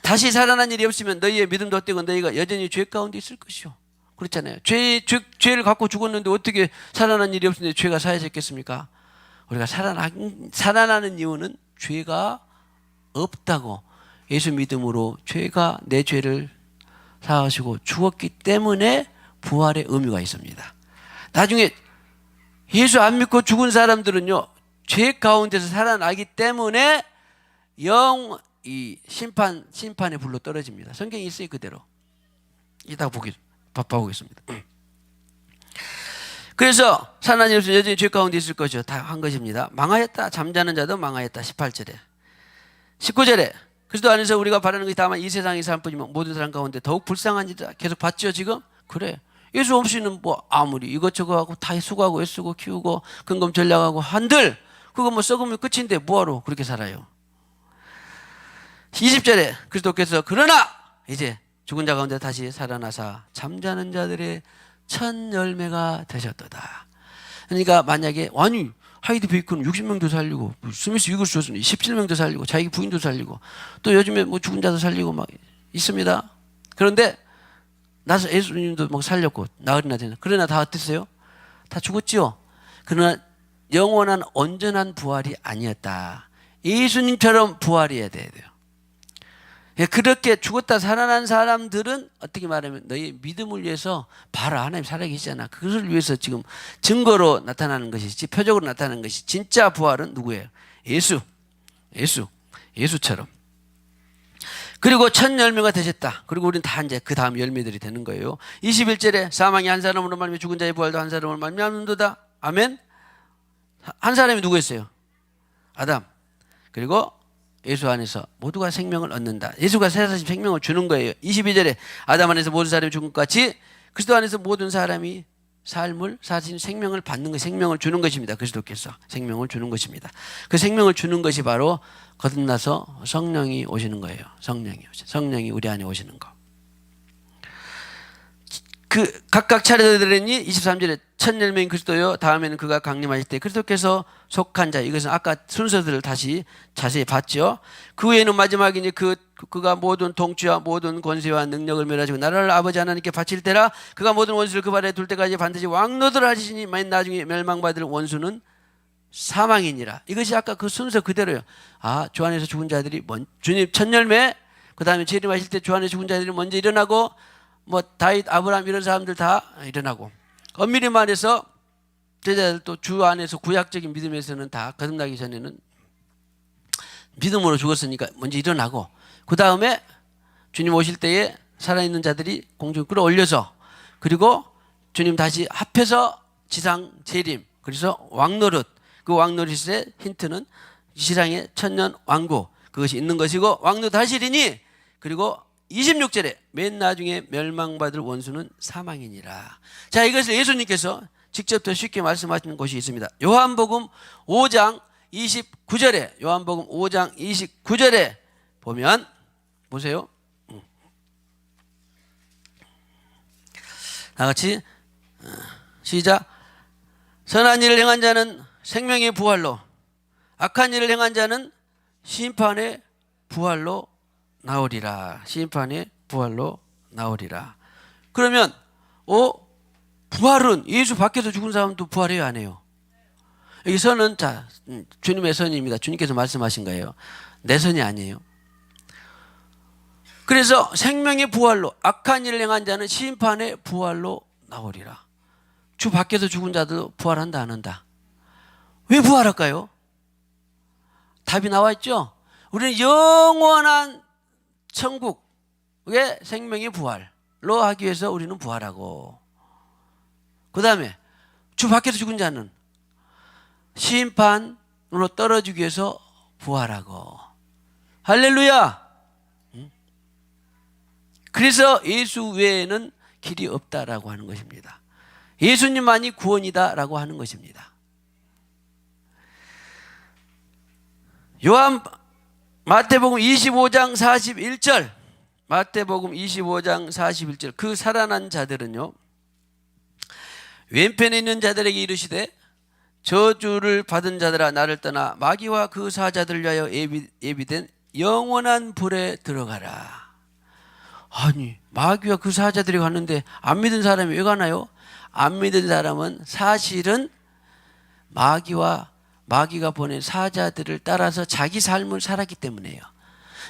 다시 살아난 일이 없으면 너희의 믿음도 헛되고 너희가 여전히 죄 가운데 있을 것이요. 그렇잖아요. 죄를 갖고 죽었는데 어떻게 살아난 일이 없는데 죄가 사해졌겠습니까? 우리가 살아나는 이유는 죄가 없다고 예수 믿음으로 죄가 내 죄를 사하시고 죽었기 때문에 부활의 의미가 있습니다. 나중에 예수 안 믿고 죽은 사람들은요 죄 가운데서 살아나기 때문에 이 심판의 불로 떨어집니다. 성경이 있어요 그대로. 이따 바빠보겠습니다. 그래서 살아난 일 없으면 여전히 죄 가운데 있을 것이요. 다 한 것입니다. 망하였다. 잠자는 자도 망하였다. 18절에. 19절에 그리스도 안에서 우리가 바라는 것이 다만 이 세상의 사람뿐이면 모든 사람 가운데 더욱 불쌍한 일이다. 계속 봤죠 지금? 그래. 예수 없이는 뭐 아무리 이것저것 하고 다 수고하고 애쓰고 키우고 근검 전략하고 한들 그거 뭐 썩으면 끝인데 뭐하러 그렇게 살아요. 20절에 그리스도께서 그러나 이제 죽은 자 가운데 다시 살아나사 잠자는 자들의 첫 열매가 되셨도다. 그러니까 만약에 아니 하이드 베이컨은 60명도 살리고 스미스 위글스는 17명도 살리고 자기 부인도 살리고 또 요즘에 뭐 죽은 자도 살리고 막 있습니다. 그런데 나서 예수님도 막 살렸고 나흘이나 되나. 그러나 다 어땠어요? 다 죽었죠. 그러나 영원한 온전한 부활이 아니었다. 예수님처럼 부활해야 돼요. 그렇게 죽었다 살아난 사람들은 어떻게 말하면 너희 믿음을 위해서 봐라 하나님 살아계시잖아. 그것을 위해서 지금 증거로 나타나는 것이지 표적으로 나타나는 것이 진짜 부활은 누구예요? 예수처럼. 그리고 첫 열매가 되셨다. 그리고 우리는 다 이제 그 다음 열매들이 되는 거예요. 21절에 사망이 한 사람으로 말미암아 죽은 자의 부활도 한 사람으로 말미암는도다. 아멘. 한 사람이 누구였어요? 아담. 그리고 예수 안에서 모두가 생명을 얻는다. 예수가 새사시 생명을 주는 거예요. 22절에 아담 안에서 모든 사람이 죽은 것 같이 그리스도 안에서 모든 사람이 삶을 사실 생명을 받는 것, 생명을 주는 것입니다. 그리스도께서 생명을 주는 것입니다. 그 생명을 주는 것이 바로 거듭나서 성령이 오시는 거예요. 성령이 우리 안에 오시는 거. 그 각각 차례되더니 23절에 첫 열매인 그리스도요 다음에는 그가 강림하실 때 그리스도께서 속한 자. 이것은 아까 순서들을 다시 자세히 봤죠. 그 후에는 마지막이니 그가 모든 통치와 모든 권세와 능력을 멸하시고 나라를 아버지 하나님께 바칠 때라 그가 모든 원수를 그 발에 둘 때까지 반드시 왕노를 하시니 만일 나중에 멸망받을 원수는 사망이니라. 이것이 아까 그 순서 그대로요. 주 안에서 죽은 자들이 주님 첫 열매, 그 다음에 재림하실 때 주 안에 죽은 자들이 먼저 일어나고 뭐 다윗, 아브라함 이런 사람들 다 일어나고 엄밀히 말해서 제자들도 주 안에서 구약적인 믿음에서는 다 거듭나기 전에는 믿음으로 죽었으니까 먼저 일어나고 그 다음에 주님 오실 때에 살아있는 자들이 공중에 끌어올려서 그리고 주님 다시 합해서 지상 재림 그래서 왕노릇 그 왕노릇의 힌트는 지상의 천년 왕국 그것이 있는 것이고 왕노릇 하시리니 그리고 26절에 맨 나중에 멸망받을 원수는 사망이니라. 자, 이것을 예수님께서 직접 더 쉽게 말씀하시는 곳이 있습니다. 요한복음 5장 29절에 보면 보세요. 다 같이 시작. 선한 일을 행한 자는 생명의 부활로 악한 일을 행한 자는 심판의 부활로 나오리라. 심판의 부활로 나오리라. 그러면 부활은 예수 밖에서 죽은 사람도 부활해요 안 해요? 이 선은 자 주님의 선입니다. 주님께서 말씀하신 거예요. 내 선이 아니에요. 그래서 생명의 부활로 악한 일을 행한 자는 심판의 부활로 나오리라. 주 밖에서 죽은 자도 부활한다 안 한다? 왜 부활할까요? 답이 나와 있죠. 우리는 영원한 천국의 생명의 부활로 하기 위해서 우리는 부활하고 그 다음에 주 밖에서 죽은 자는 심판으로 떨어지기 위해서 부활하고 할렐루야. 그래서 예수 외에는 길이 없다라고 하는 것입니다. 예수님만이 구원이다라고 하는 것입니다. 마태복음 25장 41절 마태복음 25장 41절 그 살아난 자들은요 왼편에 있는 자들에게 이르시되 저주를 받은 자들아 나를 떠나 마귀와 그 사자들을 위하여 예비된 영원한 불에 들어가라. 아니 마귀와 그 사자들이 갔는데 안 믿은 사람이 왜 가나요? 안 믿은 사람은 사실은 마귀가 보낸 사자들을 따라서 자기 삶을 살았기 때문이에요.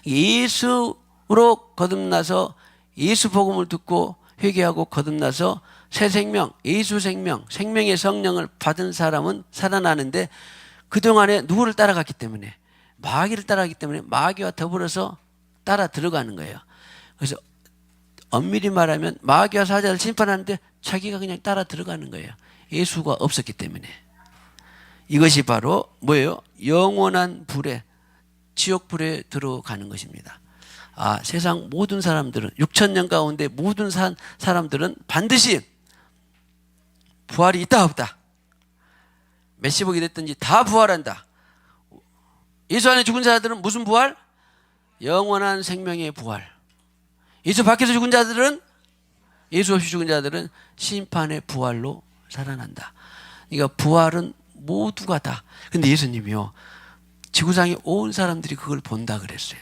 예수로 거듭나서 예수 복음을 듣고 회개하고 거듭나서 새 생명, 예수 생명, 생명의 성령을 받은 사람은 살아나는데 그동안에 누구를 따라갔기 때문에 마귀를 따라가기 때문에 마귀와 더불어서 따라 들어가는 거예요. 그래서 엄밀히 말하면 마귀와 사자를 심판하는데 자기가 그냥 따라 들어가는 거예요. 예수가 없었기 때문에. 이것이 바로 뭐예요? 영원한 불에 지옥불에 들어가는 것입니다. 아, 세상 모든 사람들은 6천 년 가운데 모든 사람들은 반드시 부활이 있다 없다. 메시복이 됐든지 다 부활한다. 예수 안에 죽은 자들은 무슨 부활? 영원한 생명의 부활. 예수 밖에서 죽은 자들은, 예수 없이 죽은 자들은 심판의 부활로 살아난다. 그러니까 부활은 모두가 다. 근데 예수님이요, 지구상에 온 사람들이 그걸 본다 그랬어요.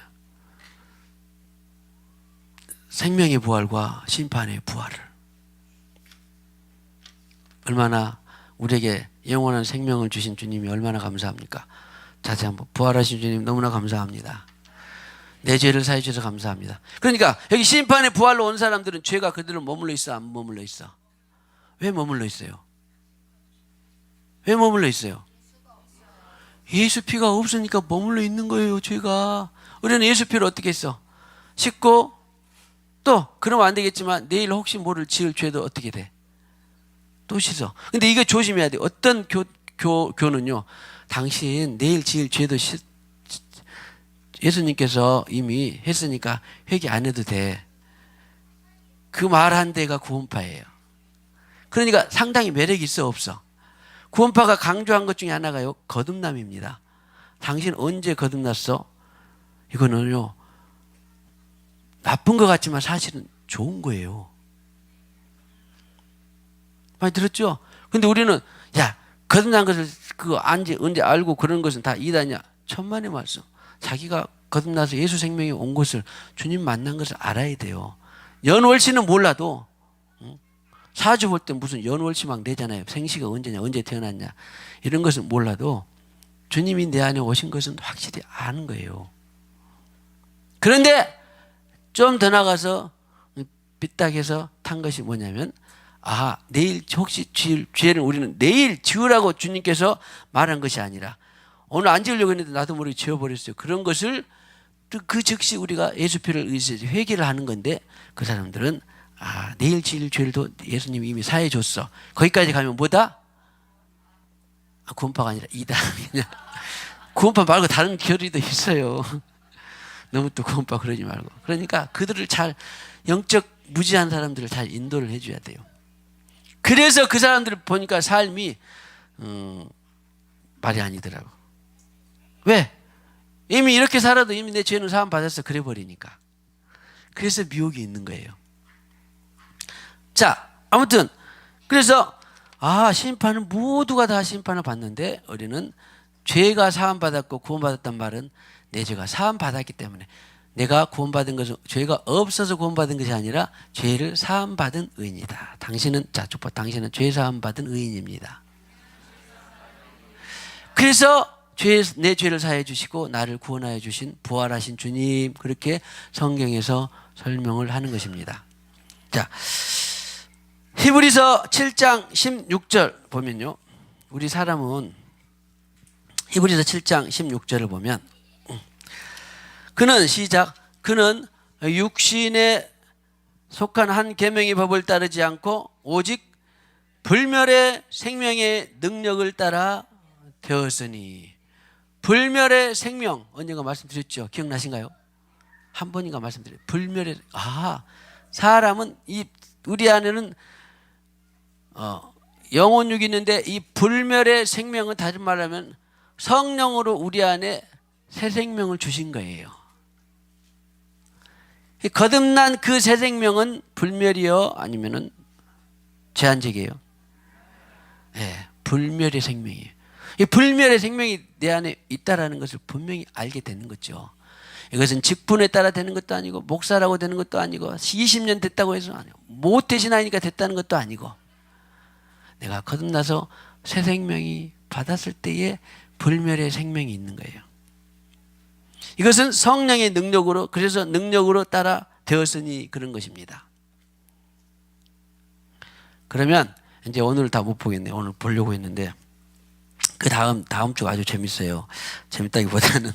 생명의 부활과 심판의 부활을. 얼마나 우리에게 영원한 생명을 주신 주님이 얼마나 감사합니까? 다시 한번 부활하신 주님 너무나 감사합니다. 내 죄를 사해 주셔서 감사합니다. 그러니까 여기 심판의 부활로 온 사람들은 죄가 그들로 머물러 있어, 안 머물러 있어? 왜 머물러 있어요? 왜 머물러 있어요? 예수 피가 없으니까 머물러 있는 거예요, 죄가. 우리는 예수 피를 어떻게 했어? 씻고, 또 그러면 안 되겠지만 내일 혹시 모를 지을 죄도 어떻게 돼? 또 씻어. 근데 이거 조심해야 돼. 어떤 교는요, 당신 내일 지을 죄도 예수님께서 이미 했으니까 회개 안 해도 돼. 그 말 한 대가 구원파예요. 그러니까 상당히 매력이 있어 없어? 구원파가 강조한 것 중에 하나가요, 거듭남입니다. 당신 언제 거듭났어? 이거는요, 나쁜 것 같지만 사실은 좋은 거예요. 많이 들었죠? 근데 우리는, 야, 거듭난 것을 그거 언제 알고 그런 것은 다 이단이야. 천만의 말씀. 자기가 거듭나서 예수 생명이 온 것을, 주님 만난 것을 알아야 돼요. 연월시는 몰라도, 사주 볼 때 무슨 연월시 막 내잖아요. 생시가 언제냐, 언제 태어났냐, 이런 것은 몰라도 주님이 내 안에 오신 것은 확실히 아는 거예요. 그런데 좀 더 나가서 삐딱해서 탄 것이 뭐냐면, 아, 내일 혹시 죄를 우리는 내일 지으라고 주님께서 말한 것이 아니라, 오늘 안 지으려고 했는데 나도 모르게 지어버렸어요. 그런 것을 그 즉시 우리가 예수피를 의지해서 회개를 하는 건데, 그 사람들은 아, 내일 지을 죄도 예수님이 이미 사해 줬어. 거기까지 가면 뭐다? 아, 구원파가 아니라 이단이냐. 구원파 말고 다른 교리도 있어요. 너무 또 구원파 그러지 말고. 그러니까 그들을 잘, 영적 무지한 사람들을 잘 인도를 해줘야 돼요. 그래서 그 사람들을 보니까 삶이 말이 아니더라고. 왜? 이미 이렇게 살아도 이미 내 죄는 사함 받았어, 그래 버리니까. 그래서 미혹이 있는 거예요. 자, 아무튼 그래서 심판은 모두가 다 심판을 받는데, 우리는 죄가 사함 받았고 구원받았단 말은 내 죄가 사함 받았기 때문에, 내가 구원받은 것은 죄가 없어서 구원받은 것이 아니라 죄를 사함 받은 의인이다. 당신은, 자, 축복, 당신은 죄 사함 받은 의인입니다. 그래서 내 죄를 사해 주시고 나를 구원하여 주신 부활하신 주님, 그렇게 성경에서 설명을 하는 것입니다. 자, 히브리서 7장 16절 보면요, 우리 사람은 히브리서 7장 16절을 보면, 그는 그는 육신에 속한 한 계명의 법을 따르지 않고 오직 불멸의 생명의 능력을 따라 되었으니. 불멸의 생명, 언젠가 말씀드렸죠? 기억나신가요? 한 번인가 말씀드렸죠? 불멸의, 사람은 우리 안에는 영혼육이 있는데, 이 불멸의 생명은 다른 말로 하면 성령으로 우리 안에 새 생명을 주신 거예요. 거듭난 그 새 생명은 불멸이요, 아니면은 제한적이에요? 네, 불멸의 생명이에요. 이 불멸의 생명이 내 안에 있다라는 것을 분명히 알게 되는 거죠. 이것은 직분에 따라 되는 것도 아니고, 목사라고 되는 것도 아니고, 20년 됐다고 해서 아니고, 못 대신하니까 됐다는 것도 아니고, 내가 거듭나서 새 생명이 받았을 때에 불멸의 생명이 있는 거예요. 이것은 성령의 능력으로, 그래서 능력으로 따라 되었으니 그런 것입니다. 그러면 이제 오늘 다 못 보겠네요. 오늘 보려고 했는데, 그 다음 주가 아주 재밌어요. 재밌다기보다는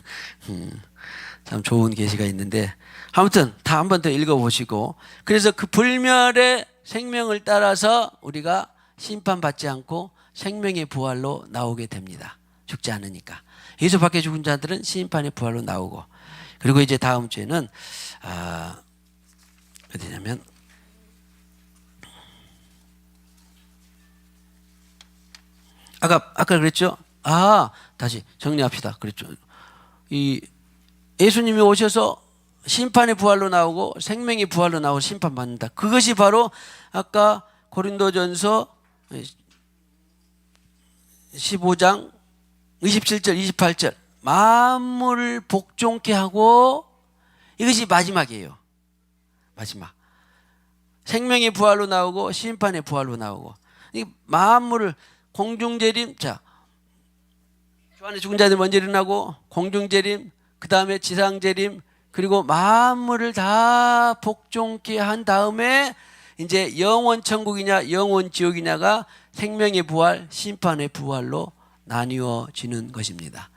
참 좋은 계시가 있는데, 아무튼 다 한 번 더 읽어보시고, 그래서 그 불멸의 생명을 따라서 우리가 심판받지 않고 생명의 부활로 나오게 됩니다. 죽지 않으니까. 예수 밖에 죽은 자들은 심판의 부활로 나오고, 그리고 이제 다음 주에는 어디냐면 아까 그랬죠. 다시 정리합시다. 그랬죠. 이 예수님이 오셔서 심판의 부활로 나오고 생명의 부활로 나오고 심판받는다. 그것이 바로 아까 고린도전서 15장 27절 28절 만물을 복종케 하고, 이것이 마지막이에요. 마지막. 생명의 부활로 나오고 심판의 부활로 나오고, 이 만물을 공중재림, 자, 주 안에 죽은 자들 먼저 일어나고 공중재림, 그 다음에 지상재림, 그리고 만물을 다 복종케 한 다음에 이제 영원 천국이냐 영원 지옥이냐가 생명의 부활, 심판의 부활로 나뉘어지는 것입니다.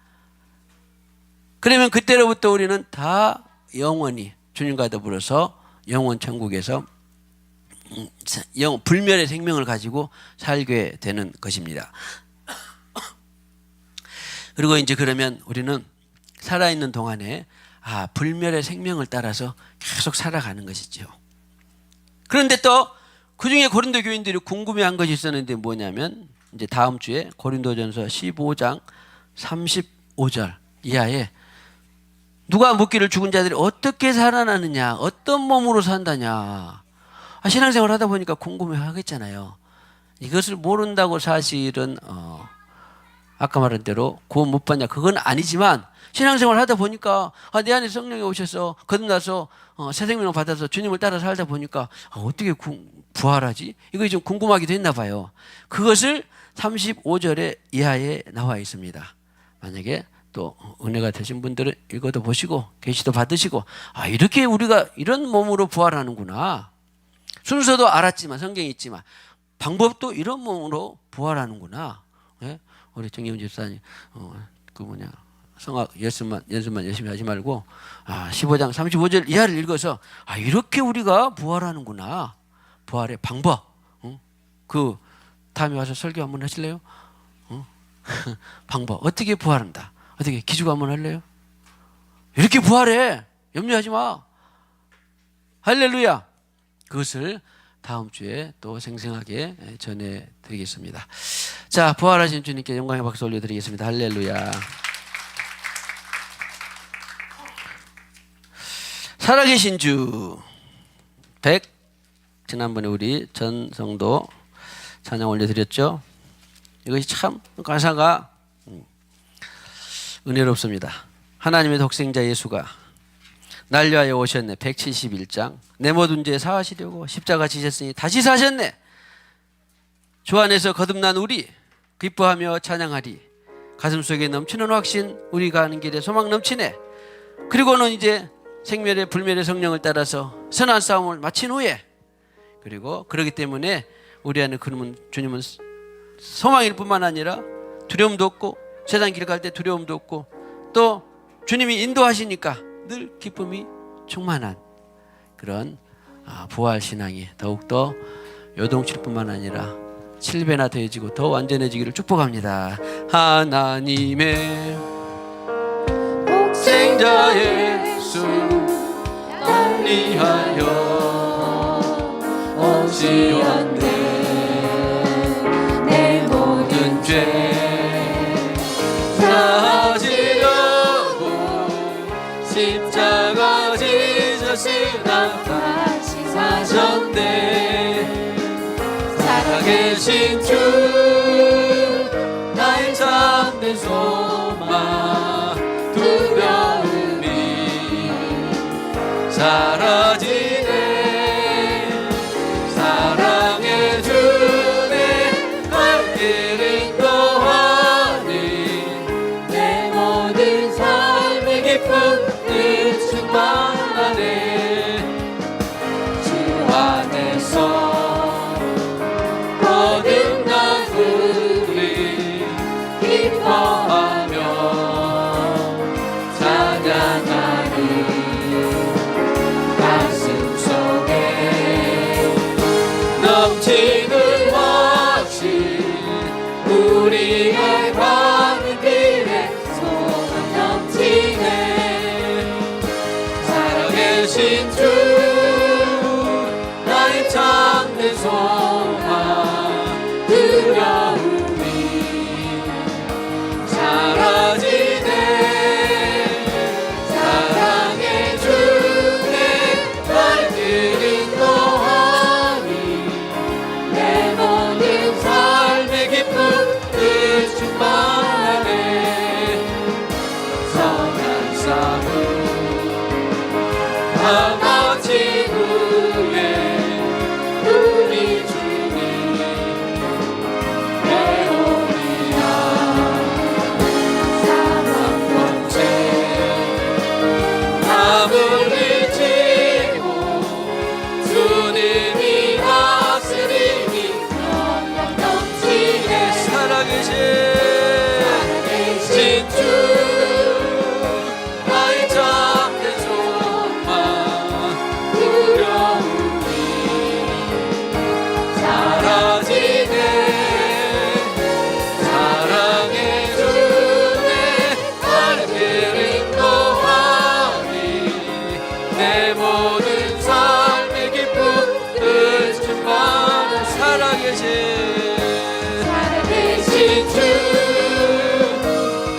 그러면 그때로부터 우리는 다 영원히 주님과 더불어서 영원 천국에서 불멸의 생명을 가지고 살게 되는 것입니다. 그리고 이제 그러면 우리는 살아있는 동안에 불멸의 생명을 따라서 계속 살아가는 것이죠. 그런데 또 그중에 고린도 교인들이 궁금해한 것이 있었는데 뭐냐면, 이제 다음 주에 고린도전서 15장 35절 이하에 누가 묻기를 죽은 자들이 어떻게 살아나느냐, 어떤 몸으로 산다냐. 신앙생활 하다 보니까 궁금해 하겠잖아요. 이것을 모른다고 사실은 아까 말한 대로 구원 못 받냐, 그건 아니지만 신앙생활 하다 보니까 내 안에 성령이 오셔서 거듭나서 새 생명을 받아서 주님을 따라 살다 보니까 어떻게 부활하지? 이거 좀 궁금하기도 했나 봐요. 그것을 35절에 이하에 나와 있습니다. 만약에 또 은혜가 되신 분들은 읽어도 보시고 계시도 받으시고, 이렇게 우리가 이런 몸으로 부활하는구나. 순서도 알았지만, 성경이 있지만 방법도 이런 몸으로 부활하는구나. 예? 우리 정기훈 집사님 성악 연습만 열심히 하지 말고 15장 35절 이하를 읽어서 이렇게 우리가 부활하는구나. 부활의 방법. 그 다음에 와서 설교 한번 하실래요? 방법. 어떻게 부활한다. 어떻게 기주가 한번 할래요? 이렇게 부활해. 염려하지 마. 할렐루야. 그것을 다음 주에 또 생생하게 전해드리겠습니다. 자, 부활하신 주님께 영광의 박수 올려드리겠습니다. 할렐루야. 살아계신 주 100, 지난번에 우리 전 성도 찬양 올려드렸죠. 이것이 참 가사가 은혜롭습니다. 하나님의 독생자 예수가 날 위하여 오셨네. 171장. 내 모든 죄 사하시려고 십자가 지셨으니 다시 사셨네. 주 안에서 거듭난 우리 기뻐하며 찬양하리. 가슴속에 넘치는 확신, 우리가 가는 길에 소망 넘치네. 그리고는 이제 생멸의 불멸의 성령을 따라서 선한 싸움을 마친 후에, 그리고 그러기 때문에 우리 안에 그러면 주님은 소망일 뿐만 아니라 두려움도 없고, 세상 길 갈 때 두려움도 없고, 또 주님이 인도하시니까 늘 기쁨이 충만한 그런 부활 신앙이 더욱더 요동칠 뿐만 아니라 7배나 더해지고 더 완전해지기를 축복합니다. 하나님의 독생자 예수 날 위하여 오시었네. 내 모든 죄 사하시려고 십자가 지셨으나 다시 사셨네. 살아계신 주 나의 참된 소망, 두려움이 사라지네. 사랑의 주내 날 길을 인도하니 내 모든 삶의 기쁨이 충만하네. 주 안에서 거듭난 우리 기뻐하며 찬양하리. 가슴 속에 넘치는 확신, 우리의 가는 길에 살아계신 주 나의 참된 소망 두려움이 사라지네. 사랑의 주내 발길 인도하니 내 모든 삶의 기쁨 그 충만하네. 선한 싸움 다 마친 후에 우리 주님 배우리라. 사망 권세 다 물리치고 주님이 다스리니 영광 넘치네. 살아계신 주 나의 참된 소망 두려움이 사라지네. 사랑의 주내 발길 인도하니 내 모든 삶의 기쁨 그 충만한 살아계신 주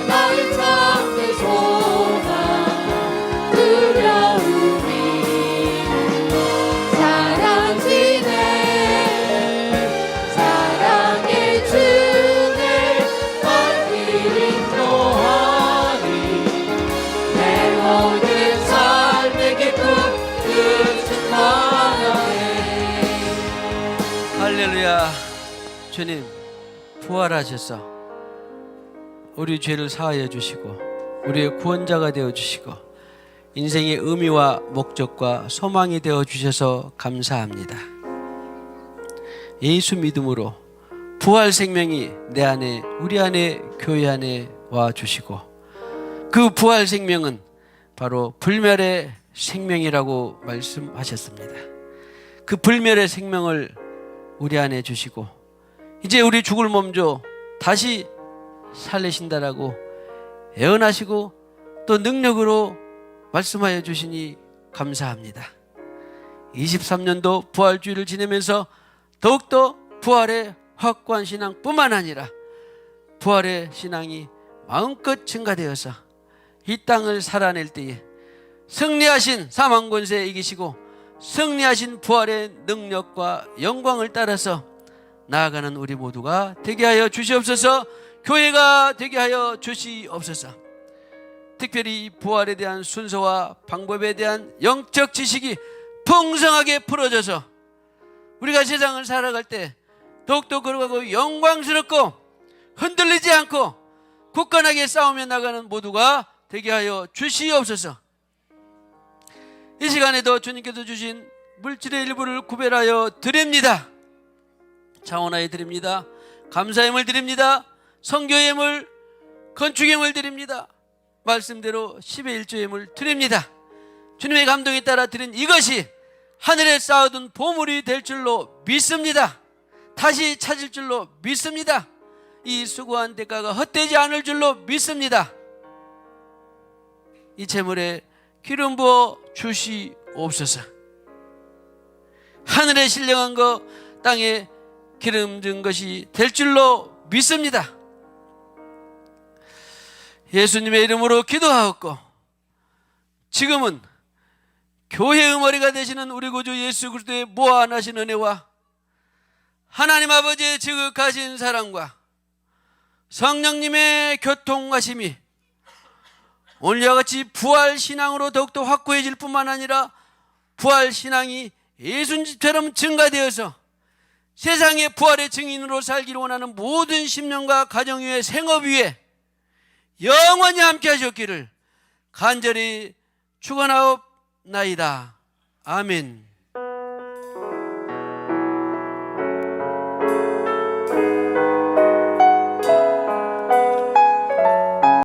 나의 참된 소망 두려움이 사라지네. 사랑의 주내 발길 인도하니 내 모든 삶의 기쁨 그 충만하네. 할렐루야. 주님 부활하셔서 우리 죄를 사하여 주시고 우리의 구원자가 되어 주시고 인생의 의미와 목적과 소망이 되어 주셔서 감사합니다. 예수 믿음으로 부활 생명이 내 안에 우리 안에 교회 안에 와 주시고 그 부활 생명은 바로 불멸의 생명이라고 말씀하셨습니다. 그 불멸의 생명을 우리 안에 주시고 이제 우리 죽을 몸조 다시 살리신다라고 예언하시고 또 능력으로 말씀하여 주시니 감사합니다. 23년도 부활주의를 지내면서 더욱더 부활의 확고한 신앙뿐만 아니라 부활의 신앙이 마음껏 증가되어서 이 땅을 살아낼 때에 승리하신 사망 권세에 이기시고 승리하신 부활의 능력과 영광을 따라서 나아가는 우리 모두가 되게 하여 주시옵소서. 교회가 되게 하여 주시옵소서. 특별히 부활에 대한 순서와 방법에 대한 영적 지식이 풍성하게 풀어져서 우리가 세상을 살아갈 때 더욱더 걸어가고 영광스럽고 흔들리지 않고 굳건하게 싸우며 나가는 모두가 되게 하여 주시옵소서. 이 시간에도 주님께서 주신 물질의 일부를 구별하여 드립니다. 자원하여 드립니다. 감사함을 드립니다. 선교의 힘을, 건축의 힘을 드립니다. 말씀대로 10의 1조의 힘을 드립니다. 주님의 감동에 따라 드린 이것이 하늘에 쌓아둔 보물이 될 줄로 믿습니다. 다시 찾을 줄로 믿습니다. 이 수고한 대가가 헛되지 않을 줄로 믿습니다. 이 재물에 기름 부어 주시옵소서. 하늘에 신령한 것 땅에 기름진 것이 될 줄로 믿습니다. 예수님의 이름으로 기도하옵고 지금은 교회의 머리가 되시는 우리 구주 예수 그리스도의 무한하신 은혜와 하나님 아버지의 지극하신 사랑과 성령님의 교통하심이 오늘과 같이 부활신앙으로 더욱더 확고해질 뿐만 아니라 부활신앙이 예수님처럼 증가되어서 세상의 부활의 증인으로 살기를 원하는 모든 심령과 가정 위에 생업 위에 영원히 함께 하셨기를 간절히 축원하옵나이다. 아멘.